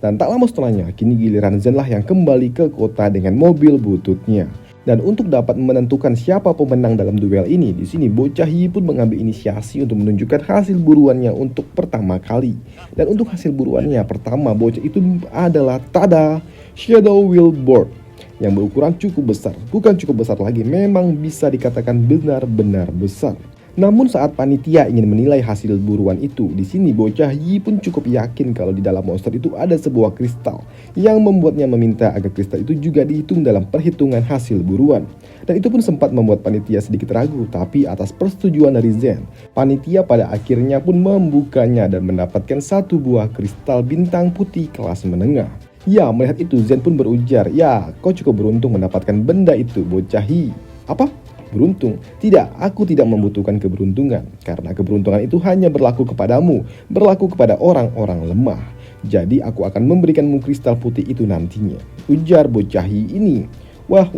Dan tak lama setelahnya, kini giliran Zen lah yang kembali ke kota dengan mobil bututnya. Dan untuk dapat menentukan siapa pemenang dalam duel ini, di sini bocah Yi pun mengambil inisiasi untuk menunjukkan hasil buruannya untuk pertama kali. Dan untuk hasil buruannya pertama, bocah itu adalah tada, Shadow Wheel Board yang berukuran cukup besar. Bukan cukup besar lagi, memang bisa dikatakan benar-benar besar. Namun saat panitia ingin menilai hasil buruan itu, di sini bocah Yi pun cukup yakin kalau di dalam monster itu ada sebuah kristal yang membuatnya meminta agar kristal itu juga dihitung dalam perhitungan hasil buruan. Dan itu pun sempat membuat panitia sedikit ragu, tapi atas persetujuan dari Zen, panitia pada akhirnya pun membukanya dan mendapatkan satu buah kristal bintang putih kelas menengah. Ya, melihat itu Zen pun berujar, "Ya, kau cukup beruntung mendapatkan benda itu, bocah Yi." "Apa? Beruntung? Tidak, aku tidak membutuhkan keberuntungan, karena keberuntungan itu hanya berlaku kepadamu, berlaku kepada orang-orang lemah. Jadi aku akan memberikanmu kristal putih itu nantinya," ujar bocah Yi ini. Wah,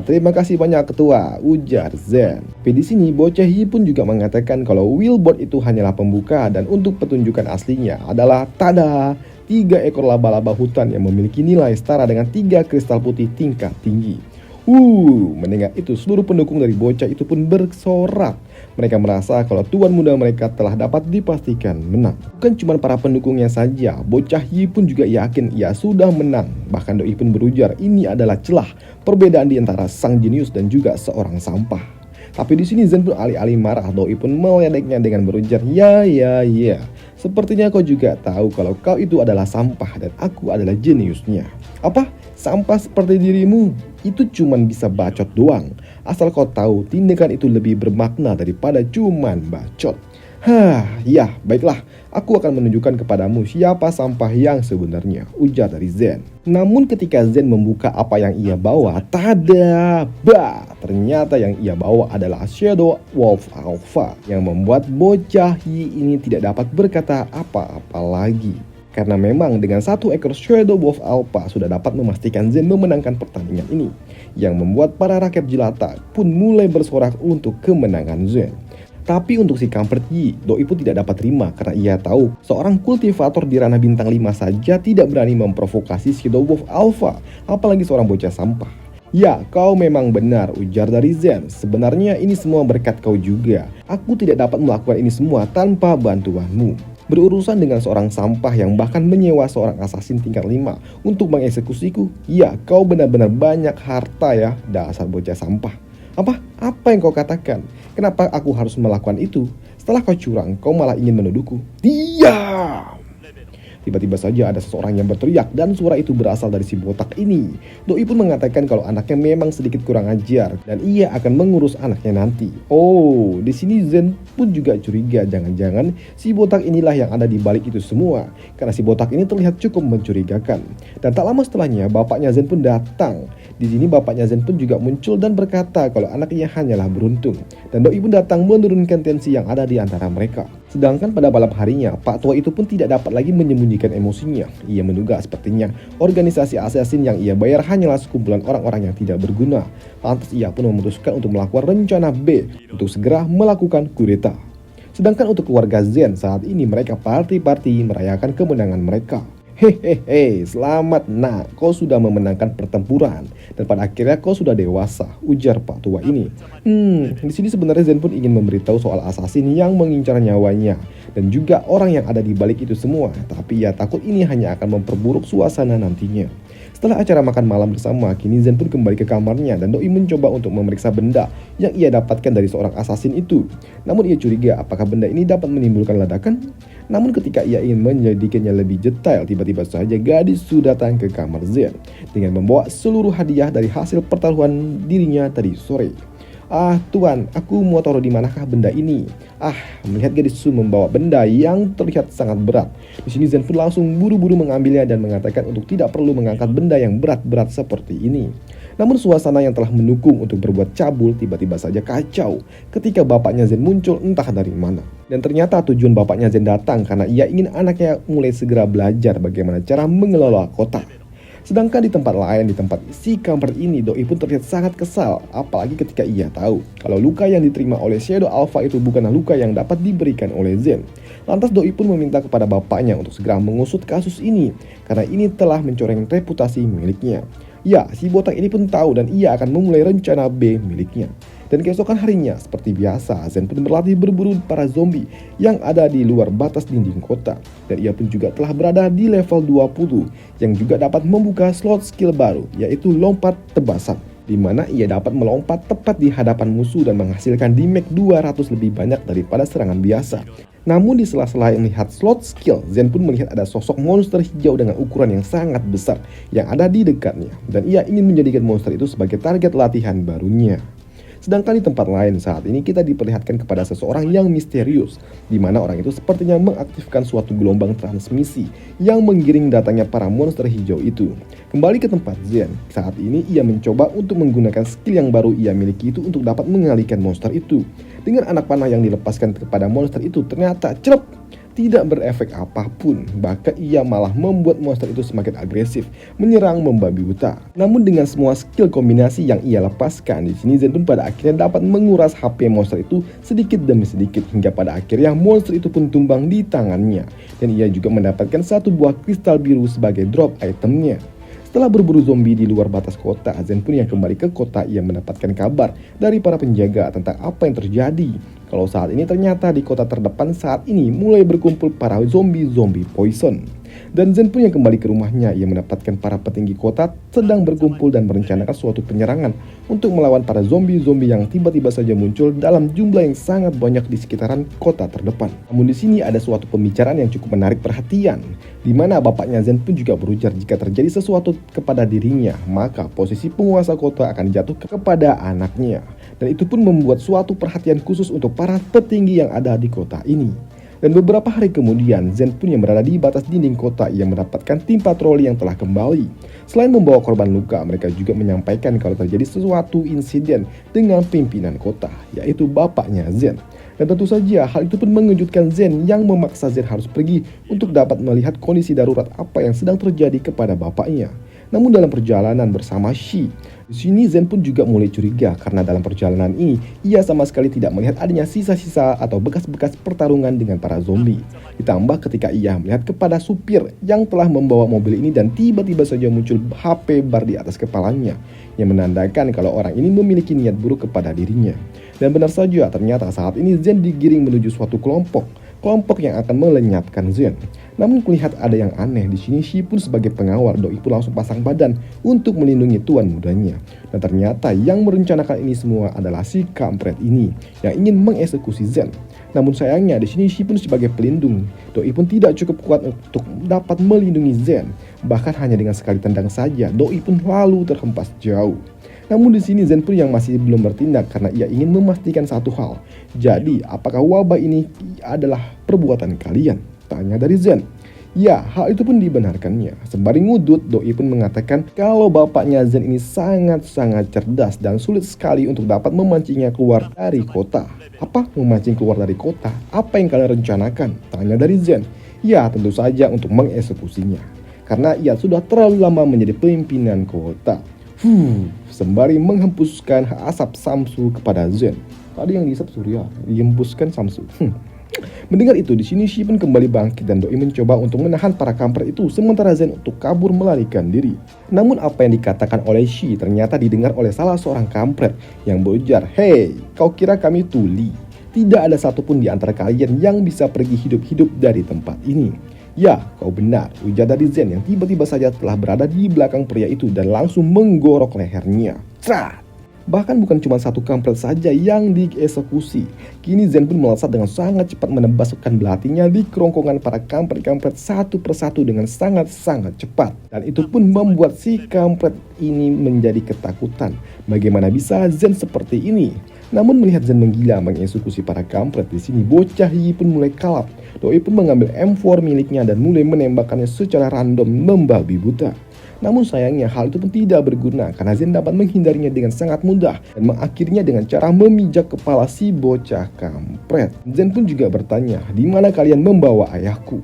terima kasih banyak ketua, ujar Zen. Tapi di sini bocah Yi pun juga mengatakan kalau wheelboard itu hanyalah pembuka dan untuk pertunjukan aslinya adalah tada, 3 ekor laba-laba hutan yang memiliki nilai setara dengan 3 kristal putih tingkat tinggi. Mendengar itu seluruh pendukung dari bocah itu pun bersorak. Mereka merasa kalau tuan muda mereka telah dapat dipastikan menang. Bukan cuma para pendukungnya saja, bocah Yi pun juga yakin ia sudah menang. Bahkan Doi pun berujar ini adalah celah perbedaan di antara sang jenius dan juga seorang sampah. Tapi di sini Zen pun alih-alih marah, Doi pun meledeknya dengan berujar, ya. Sepertinya kau juga tahu kalau kau itu adalah sampah dan aku adalah jeniusnya. Apa? Sampah seperti dirimu? Itu cuman bisa bacot doang. Asal kau tahu tindakan itu lebih bermakna daripada cuman bacot. Ya, baiklah. Aku akan menunjukkan kepadamu siapa sampah yang sebenarnya, ujar dari Zen. Namun ketika Zen membuka apa yang ia bawa, tada, ternyata yang ia bawa adalah Shadow Wolf Alpha yang membuat bocah Yi ini tidak dapat berkata apa-apa lagi. Karena memang dengan 1 ekor Shadow Wolf Alpha sudah dapat memastikan Zen memenangkan pertandingan ini, yang membuat para rakyat jelata pun mulai bersorak untuk kemenangan Zen. Tapi untuk si kampret Yi, Doi pun tidak dapat terima karena ia tahu seorang kultivator di ranah bintang 5 saja tidak berani memprovokasi Shadow Wolf Alpha, apalagi seorang bocah sampah. Ya, kau memang benar, ujar dari Zen. Sebenarnya ini semua berkat kau juga. Aku tidak dapat melakukan ini semua tanpa bantuanmu. Berurusan dengan seorang sampah yang bahkan menyewa seorang asasin tingkat 5 untuk mengeksekusiku. Ya, kau benar-benar banyak harta ya, dasar bocah sampah. Apa? Apa yang kau katakan? Kenapa aku harus melakukan itu? Setelah kau curang, kau malah ingin menuduhku. Diam! Tiba-tiba saja ada seseorang yang berteriak dan suara itu berasal dari si botak ini. Doi pun mengatakan kalau anaknya memang sedikit kurang ajar dan ia akan mengurus anaknya nanti. Oh, di sini Zen pun juga curiga jangan-jangan si botak inilah yang ada di balik itu semua. Karena si botak ini terlihat cukup mencurigakan. Dan tak lama setelahnya bapaknya Zen pun datang. Di sini bapaknya Zen pun juga muncul dan berkata kalau anaknya hanyalah beruntung. Dan Doi pun datang menurunkan tensi yang ada di antara mereka. Sedangkan pada malam harinya, Pak Tua itu pun tidak dapat lagi menyembunyikan emosinya. Ia menduga sepertinya organisasi assassin yang ia bayar hanyalah sekumpulan orang-orang yang tidak berguna. Lantas ia pun memutuskan untuk melakukan rencana B untuk segera melakukan kudeta. Sedangkan untuk keluarga Zen saat ini mereka party-party merayakan kemenangan mereka. Hehehe, selamat nak, kau sudah memenangkan pertempuran dan pada akhirnya kau sudah dewasa, ujar Pak Tua ini. Di sini sebenarnya Zen pun ingin memberitahu soal assassin yang mengincar nyawanya dan juga orang yang ada di balik itu semua, tapi ia takut ini hanya akan memperburuk suasana nantinya. Setelah acara makan malam bersama, kini Zen pun kembali ke kamarnya dan Doi mencoba untuk memeriksa benda yang ia dapatkan dari seorang assassin itu. Namun ia curiga apakah benda ini dapat menimbulkan ledakan? Namun ketika ia ingin menyelidikinya lebih detail, tiba-tiba saja gadis sudah datang ke kamar Zen dengan membawa seluruh hadiah dari hasil pertaruhan dirinya tadi sore. Ah tuan, aku mau taruh di manakah benda ini? Melihat gadis Su membawa benda yang terlihat sangat berat. Di sini Zen pun langsung buru-buru mengambilnya dan mengatakan untuk tidak perlu mengangkat benda yang berat-berat seperti ini. Namun suasana yang telah mendukung untuk berbuat cabul tiba-tiba saja kacau ketika bapaknya Zen muncul entah dari mana. Dan ternyata tujuan bapaknya Zen datang karena ia ingin anaknya mulai segera belajar bagaimana cara mengelola kota. Sedangkan di tempat lain, di tempat si kamar ini, Doi pun terlihat sangat kesal. Apalagi ketika ia tahu kalau luka yang diterima oleh Shadow Alpha itu bukanlah luka yang dapat diberikan oleh Zen. Lantas Doi pun meminta kepada bapaknya untuk segera mengusut kasus ini karena ini telah mencoreng reputasi miliknya. Ya, si botak ini pun tahu dan ia akan memulai rencana B miliknya. Dan keesokan harinya, seperti biasa, Zen pun berlatih berburu para zombie yang ada di luar batas dinding kota. Dan ia pun juga telah berada di level 20 yang juga dapat membuka slot skill baru, yaitu lompat tebasan, di mana ia dapat melompat tepat di hadapan musuh dan menghasilkan damage 200 lebih banyak daripada serangan biasa. Namun di sela-sela melihat slot skill, Zen pun melihat ada sosok monster hijau dengan ukuran yang sangat besar yang ada di dekatnya. Dan ia ingin menjadikan monster itu sebagai target latihan barunya. Sedangkan di tempat lain saat ini kita diperlihatkan kepada seseorang yang misterius, di mana orang itu sepertinya mengaktifkan suatu gelombang transmisi yang menggiring datangnya para monster hijau itu. Kembali ke tempat Zen, saat ini ia mencoba untuk menggunakan skill yang baru ia miliki itu untuk dapat mengalihkan monster itu. Dengan anak panah yang dilepaskan kepada monster itu ternyata tidak berefek apapun, bahkan ia malah membuat monster itu semakin agresif, menyerang membabi buta. Namun dengan semua skill kombinasi yang ia lepaskan, di sini Zen pun pada akhirnya dapat menguras HP monster itu sedikit demi sedikit hingga pada akhirnya monster itu pun tumbang di tangannya. Dan ia juga mendapatkan satu buah kristal biru sebagai drop itemnya. Setelah berburu zombie di luar batas kota, Zen pun yang kembali ke kota ia mendapatkan kabar dari para penjaga tentang apa yang terjadi. Kalau saat ini ternyata di kota terdepan saat ini mulai berkumpul para zombie poison. Dan Zen pun yang kembali ke rumahnya, ia mendapatkan para petinggi kota sedang berkumpul dan merencanakan suatu penyerangan untuk melawan para zombie yang tiba-tiba saja muncul dalam jumlah yang sangat banyak di sekitaran kota terdepan. Namun di sini ada suatu pembicaraan yang cukup menarik perhatian, di mana bapaknya Zen pun juga berujar jika terjadi sesuatu kepada dirinya, maka posisi penguasa kota akan jatuh kepada anaknya. Dan itu pun membuat suatu perhatian khusus untuk para petinggi yang ada di kota ini. Dan beberapa hari kemudian, Zen pun yang berada di batas dinding kota ia mendapatkan tim patroli yang telah kembali. Selain membawa korban luka, mereka juga menyampaikan kalau terjadi sesuatu insiden dengan pimpinan kota, yaitu bapaknya Zen. Dan tentu saja hal itu pun mengejutkan Zen yang memaksa Zen harus pergi untuk dapat melihat kondisi darurat apa yang sedang terjadi kepada bapaknya. Namun dalam perjalanan bersama Shi, di sini Zen pun juga mulai curiga karena dalam perjalanan ini ia sama sekali tidak melihat adanya sisa-sisa atau bekas-bekas pertarungan dengan para zombie. Ditambah ketika ia melihat kepada supir yang telah membawa mobil ini dan tiba-tiba saja muncul HP bar di atas kepalanya yang menandakan kalau orang ini memiliki niat buruk kepada dirinya. Dan benar saja ternyata saat ini Zen digiring menuju suatu kelompok kelompok yang akan melenyapkan Zen. Namun kulihat ada yang aneh di sini. Shi pun sebagai pengawal, Doi pun langsung pasang badan untuk melindungi tuan mudanya. Dan ternyata yang merencanakan ini semua adalah si kampret ini yang ingin mengeksekusi Zen. Namun sayangnya di sini Shi pun sebagai pelindung, Doi pun tidak cukup kuat untuk dapat melindungi Zen. Bahkan hanya dengan sekali tendang saja, Doi pun lalu terhempas jauh. Namun di sini Zen pun yang masih belum bertindak karena ia ingin memastikan satu hal. Jadi, apakah wabah ini adalah perbuatan kalian? Tanya dari Zen. Ya, hal itu pun dibenarkannya. Sembari ngudut, Doi pun mengatakan kalau bapaknya Zen ini sangat-sangat cerdas dan sulit sekali untuk dapat memancingnya keluar dari kota. Apa? Memancing keluar dari kota? Apa yang kalian rencanakan? Tanya dari Zen. Ya, tentu saja untuk mengeksekusinya. Karena ia sudah terlalu lama menjadi pimpinan kota. Sembari menghempuskan asap Samsu kepada Zen. Tadi yang dihisap Surya, dihembuskan Samsu. Mendengar itu, di sini Shi pun kembali bangkit dan Doi mencoba untuk menahan para kampret itu sementara Zen untuk kabur melarikan diri. Namun apa yang dikatakan oleh Shi ternyata didengar oleh salah seorang kampret yang berujar, "Hei, kau kira kami tuli? Tidak ada satupun di antara kalian yang bisa pergi hidup-hidup dari tempat ini." "Ya, kau benar," ujar dari Zen yang tiba-tiba saja telah berada di belakang pria itu dan langsung menggorok lehernya. Trat! Bahkan bukan cuma satu kampret saja yang dieksekusi. Kini Zen pun melesat dengan sangat cepat menebaskan belatinya di kerongkongan para kampret-kampret satu persatu dengan sangat-sangat cepat. Dan itu pun membuat si kampret ini menjadi ketakutan. Bagaimana bisa Zen seperti ini? Namun melihat Zen menggila mengeksekusi para kampret di sini, bocah Yi pun mulai kalap. Doi pun mengambil M4 miliknya dan mulai menembakkannya secara random membabi buta. Namun sayangnya hal itu pun tidak berguna karena Zen dapat menghindarinya dengan sangat mudah dan mengakhirinya dengan cara memijak kepala si bocah kampret. Zen pun juga bertanya, "Di mana kalian membawa ayahku?"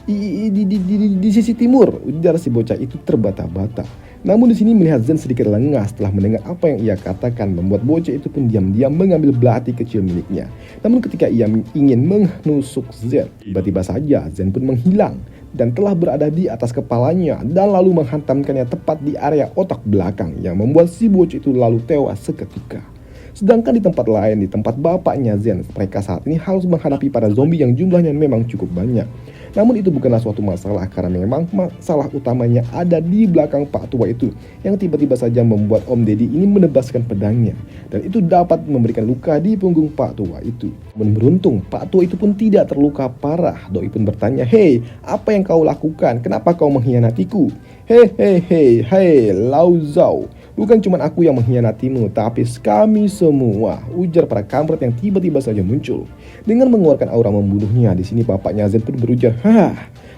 Di sisi timur," ujar si bocah itu terbata-bata. Namun di sini melihat Zen sedikit lengah setelah mendengar apa yang ia katakan, membuat bocah itu pun diam-diam mengambil belati kecil miliknya. Namun ketika ia ingin menusuk Zen, tiba-tiba saja Zen pun menghilang dan telah berada di atas kepalanya dan lalu menghantamkannya tepat di area otak belakang yang membuat si bocah itu lalu tewas seketika. Sedangkan di tempat lain, di tempat bapaknya Zen, mereka saat ini harus menghadapi para zombie yang jumlahnya memang cukup banyak. Namun itu bukanlah suatu masalah karena memang masalah utamanya ada di belakang Pak Tua itu yang tiba-tiba saja membuat Om Deddy ini menebaskan pedangnya dan itu dapat memberikan luka di punggung Pak Tua itu. Namun beruntung Pak Tua itu pun tidak terluka parah. Doi pun bertanya, "Hei, apa yang kau lakukan? Kenapa kau mengkhianatiku?" Hei, Lao Zhao. "Bukan cuma aku yang mengkhianatimu, tapi kami semua," ujar para kampret yang tiba-tiba saja muncul. Dengan mengeluarkan aura membunuhnya, di sini bapaknya Zen pun berujar,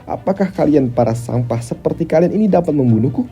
"Apakah kalian para sampah seperti kalian ini dapat membunuhku?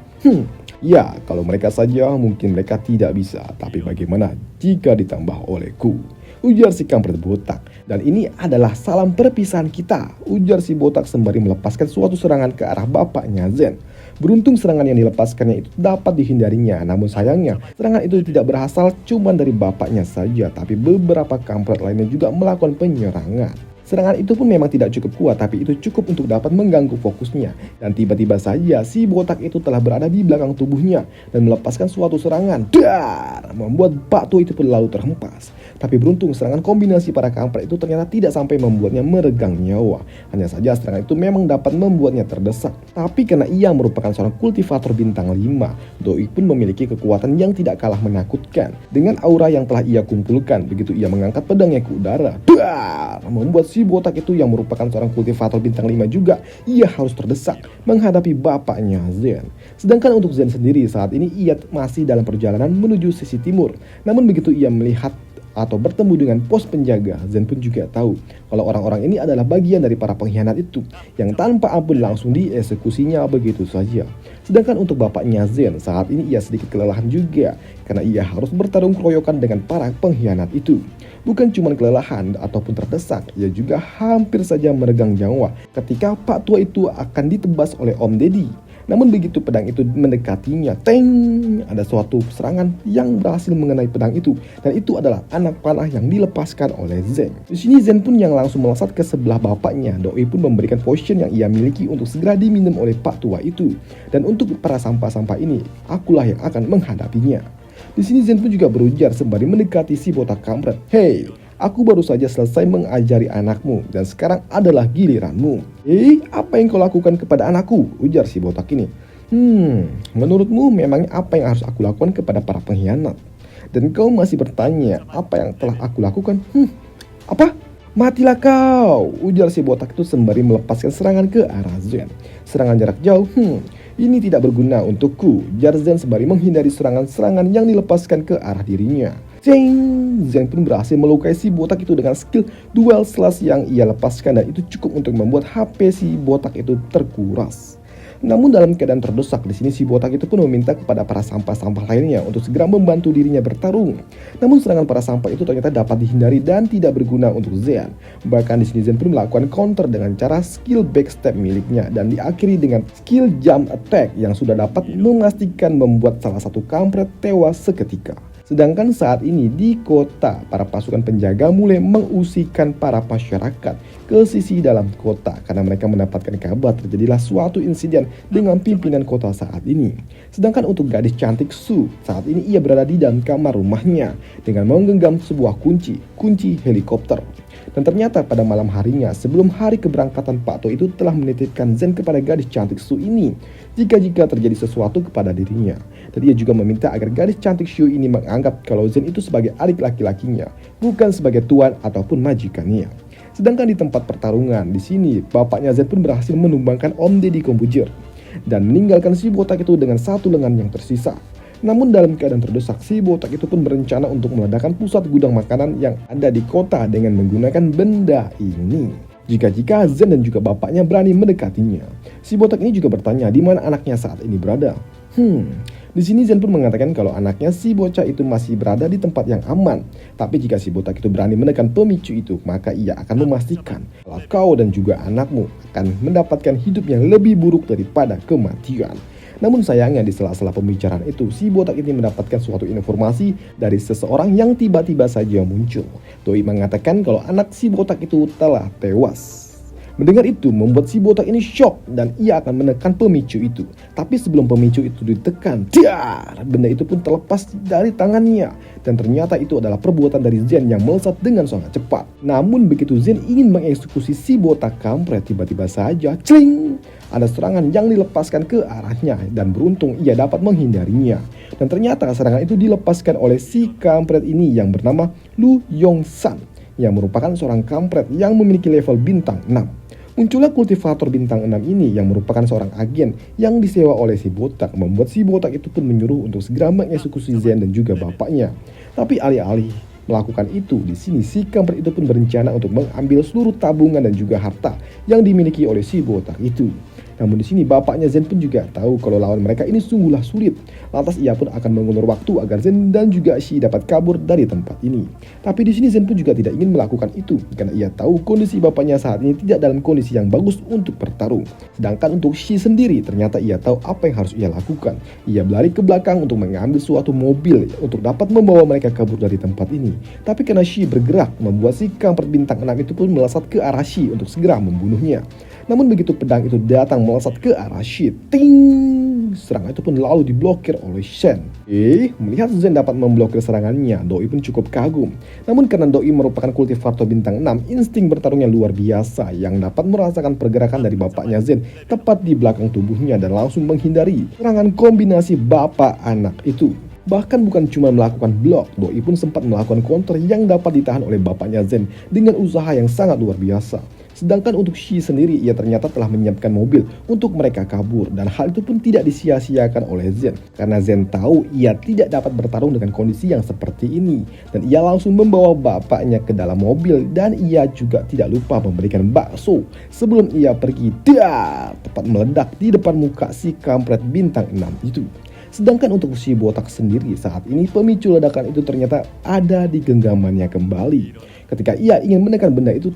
Ya, kalau mereka saja mungkin mereka tidak bisa, tapi bagaimana jika ditambah olehku?" ujar si kampret botak. "Dan ini adalah salam perpisahan kita," ujar si botak sembari melepaskan suatu serangan ke arah bapaknya Zen. Beruntung serangan yang dilepaskannya itu dapat dihindarinya, namun sayangnya serangan itu tidak berasal cuma dari bapaknya saja, tapi beberapa kampret lainnya juga melakukan penyerangan. Serangan itu pun memang tidak cukup kuat, tapi itu cukup untuk dapat mengganggu fokusnya. Dan tiba-tiba saja si botak itu telah berada di belakang tubuhnya dan melepaskan suatu serangan. Dar! Membuat Pak Tua itu pun lalu terhempas. Tapi beruntung serangan kombinasi para kampret itu ternyata tidak sampai membuatnya meregang nyawa. Hanya saja serangan itu memang dapat membuatnya terdesak. Tapi karena ia merupakan seorang kultivator bintang 5, Doi pun memiliki kekuatan yang tidak kalah menakutkan. Dengan aura yang telah ia kumpulkan, begitu ia mengangkat pedangnya ke udara, dar! Membuat si botak itu yang merupakan seorang kultivator bintang 5 juga, ia harus terdesak menghadapi bapaknya Zen. Sedangkan untuk Zen sendiri saat ini ia masih dalam perjalanan menuju sisi timur. Namun begitu ia melihat atau bertemu dengan pos penjaga, Zen pun juga tahu kalau orang-orang ini adalah bagian dari para pengkhianat itu yang tanpa ampun langsung dieksekusinya begitu saja. Sedangkan untuk bapaknya Zen saat ini ia sedikit kelelahan juga karena ia harus bertarung keroyokan dengan para pengkhianat itu. Bukan cuma kelelahan ataupun terdesak, ia juga hampir saja meregang nyawa ketika Pak Tua itu akan ditebas oleh Om Deddy. Namun begitu pedang itu mendekatinya, teng, ada suatu serangan yang berhasil mengenai pedang itu, dan itu adalah anak panah yang dilepaskan oleh Zen. Di sini Zen pun yang langsung melesat ke sebelah bapaknya. Doi pun memberikan potion yang ia miliki untuk segera diminum oleh Pak Tua itu. Dan untuk para sampah-sampah ini, akulah yang akan menghadapinya. Di sini Zen pun juga berujar sembari mendekati si botak kampret. "Hei, Aku baru saja selesai mengajari anakmu dan sekarang adalah giliranmu. Apa yang kau lakukan kepada anakku? Ujar si botak ini. Menurutmu memangnya apa yang harus aku lakukan kepada para pengkhianat? Dan kau masih bertanya apa yang telah aku lakukan? Apa? Matilah kau, ujar si botak itu sembari melepaskan serangan ke arah Zen. Serangan jarak jauh, ini tidak berguna untukku, ujar Zen sembari menghindari serangan-serangan yang dilepaskan ke arah dirinya. Zen pun berhasil melukai si botak itu dengan skill dual slash yang ia lepaskan, dan itu cukup untuk membuat HP si botak itu terkuras. Namun dalam keadaan terdesak di sini si botak itu pun meminta kepada para sampah-sampah lainnya untuk segera membantu dirinya bertarung. Namun serangan para sampah itu ternyata dapat dihindari dan tidak berguna untuk Zen. Bahkan di sini Zen pun melakukan counter dengan cara skill backstep miliknya dan diakhiri dengan skill jump attack yang sudah dapat memastikan membuat salah satu kampret tewas seketika. Sedangkan saat ini di kota, para pasukan penjaga mulai mengusirkan para masyarakat ke sisi dalam kota karena mereka mendapatkan kabar terjadilah suatu insiden dengan pimpinan kota saat ini. Sedangkan untuk gadis cantik Su, saat ini ia berada di dalam kamar rumahnya dengan menggenggam sebuah kunci helikopter. Dan ternyata pada malam harinya sebelum hari keberangkatan Pak To itu telah menitipkan Zen kepada gadis cantik Su ini jika terjadi sesuatu kepada dirinya. Dan ia juga meminta agar gadis cantik Su ini menganggap kalau Zen itu sebagai adik laki-lakinya, bukan sebagai tuan ataupun majikannya. Sedangkan di tempat pertarungan di sini, bapaknya Zen pun berhasil menumbangkan Om Deddy Kompujer dan meninggalkan si botak itu dengan satu lengan yang tersisa. Namun dalam keadaan terdesak, si botak itu pun berencana untuk meledakkan pusat gudang makanan yang ada di kota dengan menggunakan benda ini. Jika Zen dan juga bapaknya berani mendekatinya. Si botak ini juga bertanya di mana anaknya saat ini berada. Di sini Zen pun mengatakan kalau anaknya si bocah itu masih berada di tempat yang aman. Tapi jika si botak itu berani menekan pemicu itu, maka ia akan memastikan kalau kau dan juga anakmu akan mendapatkan hidup yang lebih buruk daripada kematian. Namun sayangnya di sela-sela pembicaraan itu, si botak ini mendapatkan suatu informasi dari seseorang yang tiba-tiba saja muncul. Doi mengatakan kalau anak si botak itu telah tewas. Mendengar itu membuat si botak ini shock dan ia akan menekan pemicu itu. Tapi sebelum pemicu itu ditekan, benda itu pun terlepas dari tangannya. Dan ternyata itu adalah perbuatan dari Zen yang melesat dengan sangat cepat. Namun begitu Zen ingin mengeksekusi si botak kampret, tiba-tiba saja ada serangan yang dilepaskan ke arahnya dan beruntung ia dapat menghindarinya. Dan ternyata serangan itu dilepaskan oleh si kampret ini yang bernama Lu Yong-san, yang merupakan seorang kampret yang memiliki level bintang 6. Muncullah kultivator bintang 6 ini yang merupakan seorang agen yang disewa oleh si botak, membuat si botak itu pun menyuruh untuk segera mengeksekusi Zen dan juga bapaknya. Tapi alih-alih melakukan itu, di sini si kampret itu pun berencana untuk mengambil seluruh tabungan dan juga harta yang dimiliki oleh si botak itu. Namun di sini bapaknya Zen pun juga tahu kalau lawan mereka ini sungguhlah sulit. Lantas ia pun akan mengulur waktu agar Zen dan juga Shi dapat kabur dari tempat ini. Tapi di sini Zen pun juga tidak ingin melakukan itu karena ia tahu kondisi bapaknya saat ini tidak dalam kondisi yang bagus untuk bertarung. Sedangkan untuk Shi sendiri ternyata ia tahu apa yang harus ia lakukan. Ia berlari ke belakang untuk mengambil suatu mobil untuk dapat membawa mereka kabur dari tempat ini. Tapi karena Shi bergerak membuat si kampret bintang 6 itu pun melesat ke arah Shi untuk segera membunuhnya. Namun begitu pedang itu datang melesat ke arah Shi, serangan itu pun lalu diblokir oleh Shen. Melihat Zen dapat memblokir serangannya, Doi pun cukup kagum. Namun karena Doi merupakan kultivator bintang 6, insting bertarungnya luar biasa yang dapat merasakan pergerakan dari bapaknya Zen tepat di belakang tubuhnya dan langsung menghindari serangan kombinasi bapak anak itu. Bahkan bukan cuma melakukan blok, Doi pun sempat melakukan counter yang dapat ditahan oleh bapaknya Zen dengan usaha yang sangat luar biasa. Sedangkan untuk Shi sendiri, ia ternyata telah menyiapkan mobil untuk mereka kabur. Dan hal itu pun tidak disia-siakan oleh Zen. Karena Zen tahu ia tidak dapat bertarung dengan kondisi yang seperti ini. Dan ia langsung membawa bapaknya ke dalam mobil. Dan ia juga tidak lupa memberikan bakso sebelum ia pergi. Tepat meledak di depan muka si kampret bintang 6 itu. Sedangkan untuk si botak sendiri, saat ini pemicu ledakan itu ternyata ada di genggamannya kembali. Ketika ia ingin menekan benda itu,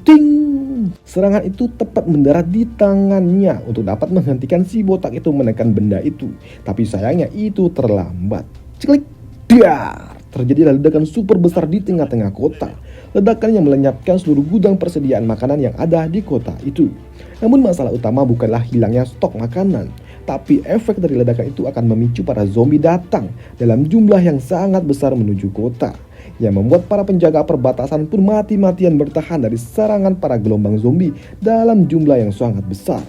serangan itu tepat mendarat di tangannya untuk dapat menghentikan si botak itu menekan benda itu. Tapi sayangnya itu terlambat. Terjadilah ledakan super besar di tengah-tengah kota. Ledakan yang melenyapkan seluruh gudang persediaan makanan yang ada di kota itu. Namun masalah utama bukanlah hilangnya stok makanan, tapi efek dari ledakan itu akan memicu para zombie datang dalam jumlah yang sangat besar menuju kota. yang membuat para penjaga perbatasan pun mati-matian bertahan dari serangan para gelombang zombie dalam jumlah yang sangat besar.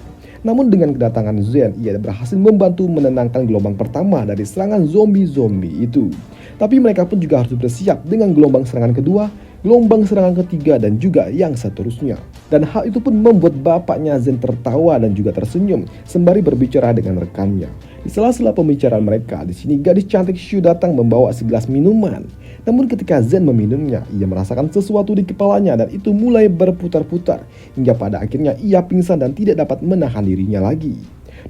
Namun dengan kedatangan Zen, ia berhasil membantu menenangkan gelombang pertama dari serangan zombie-zombie itu. Tapi mereka pun juga harus bersiap dengan gelombang serangan kedua, gelombang serangan ketiga, dan juga yang seterusnya. Dan hal itu pun membuat bapaknya Zen tertawa dan juga tersenyum sembari berbicara dengan rekannya. Di sela-sela pembicaraan mereka, di sini gadis cantik Shu datang membawa segelas minuman. Namun ketika Zen meminumnya, ia merasakan sesuatu di kepalanya dan itu mulai berputar-putar hingga pada akhirnya ia pingsan dan tidak dapat menahan dirinya lagi.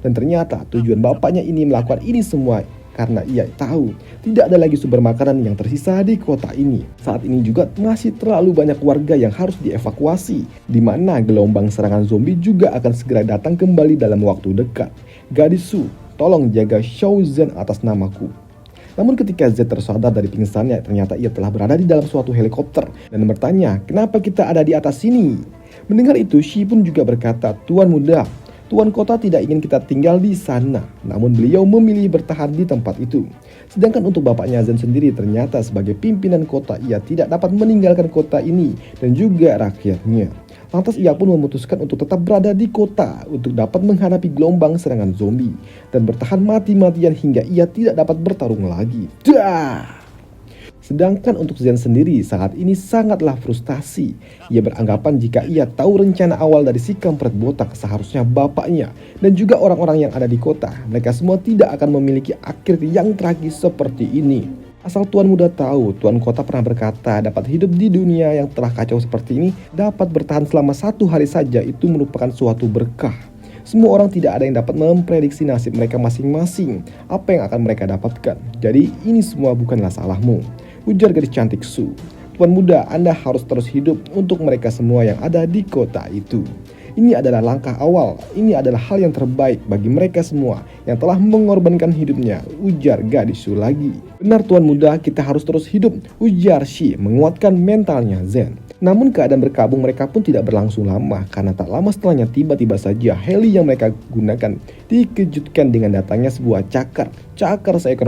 Dan ternyata tujuan bapaknya ini melakukan ini semua karena ia tahu tidak ada lagi sumber makanan yang tersisa di kota ini. Saat ini juga masih terlalu banyak warga yang harus dievakuasi, di mana gelombang serangan zombie juga akan segera datang kembali dalam waktu dekat. Gadis Su, tolong jaga Xiao Zen atas namaku. Namun ketika Z tersadar dari pingsannya, ternyata ia telah berada di dalam suatu helikopter dan bertanya, kenapa kita ada di atas sini? Mendengar itu, Shi pun juga berkata, Tuan muda, Tuan kota tidak ingin kita tinggal di sana. Namun beliau memilih bertahan di tempat itu. Sedangkan untuk bapaknya Zen sendiri, ternyata sebagai pimpinan kota, ia tidak dapat meninggalkan kota ini dan juga rakyatnya. Lantas ia pun memutuskan untuk tetap berada di kota untuk dapat menghadapi gelombang serangan zombie dan bertahan mati-matian hingga ia tidak dapat bertarung lagi. Dah! Sedangkan untuk Zen sendiri saat ini sangatlah frustasi. Ia beranggapan jika ia tahu rencana awal dari si kampret botak, seharusnya bapaknya dan juga orang-orang yang ada di kota, mereka semua tidak akan memiliki akhir yang tragis seperti ini. Asal Tuan muda tahu, Tuan kota pernah berkata dapat hidup di dunia yang telah kacau seperti ini, dapat bertahan selama 1 hari saja itu merupakan suatu berkah. Semua orang tidak ada yang dapat memprediksi nasib mereka masing-masing, apa yang akan mereka dapatkan. Jadi ini semua bukanlah salahmu, ujar gadis cantik Su. Tuan muda, Anda harus terus hidup untuk mereka semua yang ada di kota itu. Ini adalah langkah awal, ini adalah hal yang terbaik bagi mereka semua yang telah mengorbankan hidupnya, ujar gadis Su lagi. Benar Tuan muda, kita harus terus hidup, ujar Shi menguatkan mentalnya Zen. Namun keadaan berkabung mereka pun tidak berlangsung lama, karena tak lama setelahnya tiba-tiba saja heli yang mereka gunakan dikejutkan dengan datangnya sebuah cakar seekor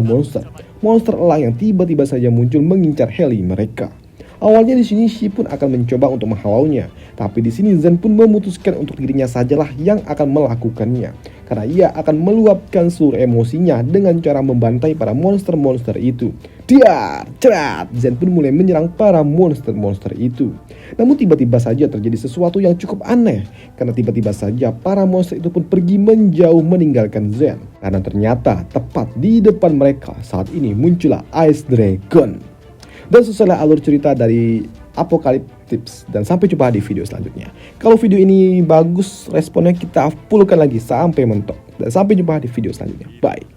monster elang yang tiba-tiba saja muncul mengincar heli mereka. Awalnya di sini Shi pun akan mencoba untuk menghalaunya, tapi di sini Zen pun memutuskan untuk dirinya sajalah yang akan melakukannya, karena ia akan meluapkan seluruh emosinya dengan cara membantai para monster-monster itu. Diar, cerat, Zen pun mulai menyerang para monster-monster itu. Namun tiba-tiba saja terjadi sesuatu yang cukup aneh, karena tiba-tiba saja para monster itu pun pergi menjauh meninggalkan Zen. Karena ternyata tepat di depan mereka saat ini muncullah Ice Dragon. Dan selesai alur cerita dari Apocalypse, dan sampai jumpa di video selanjutnya. Kalau video ini bagus, responnya kita fullkan lagi sampai mentok. Dan sampai jumpa di video selanjutnya. Bye.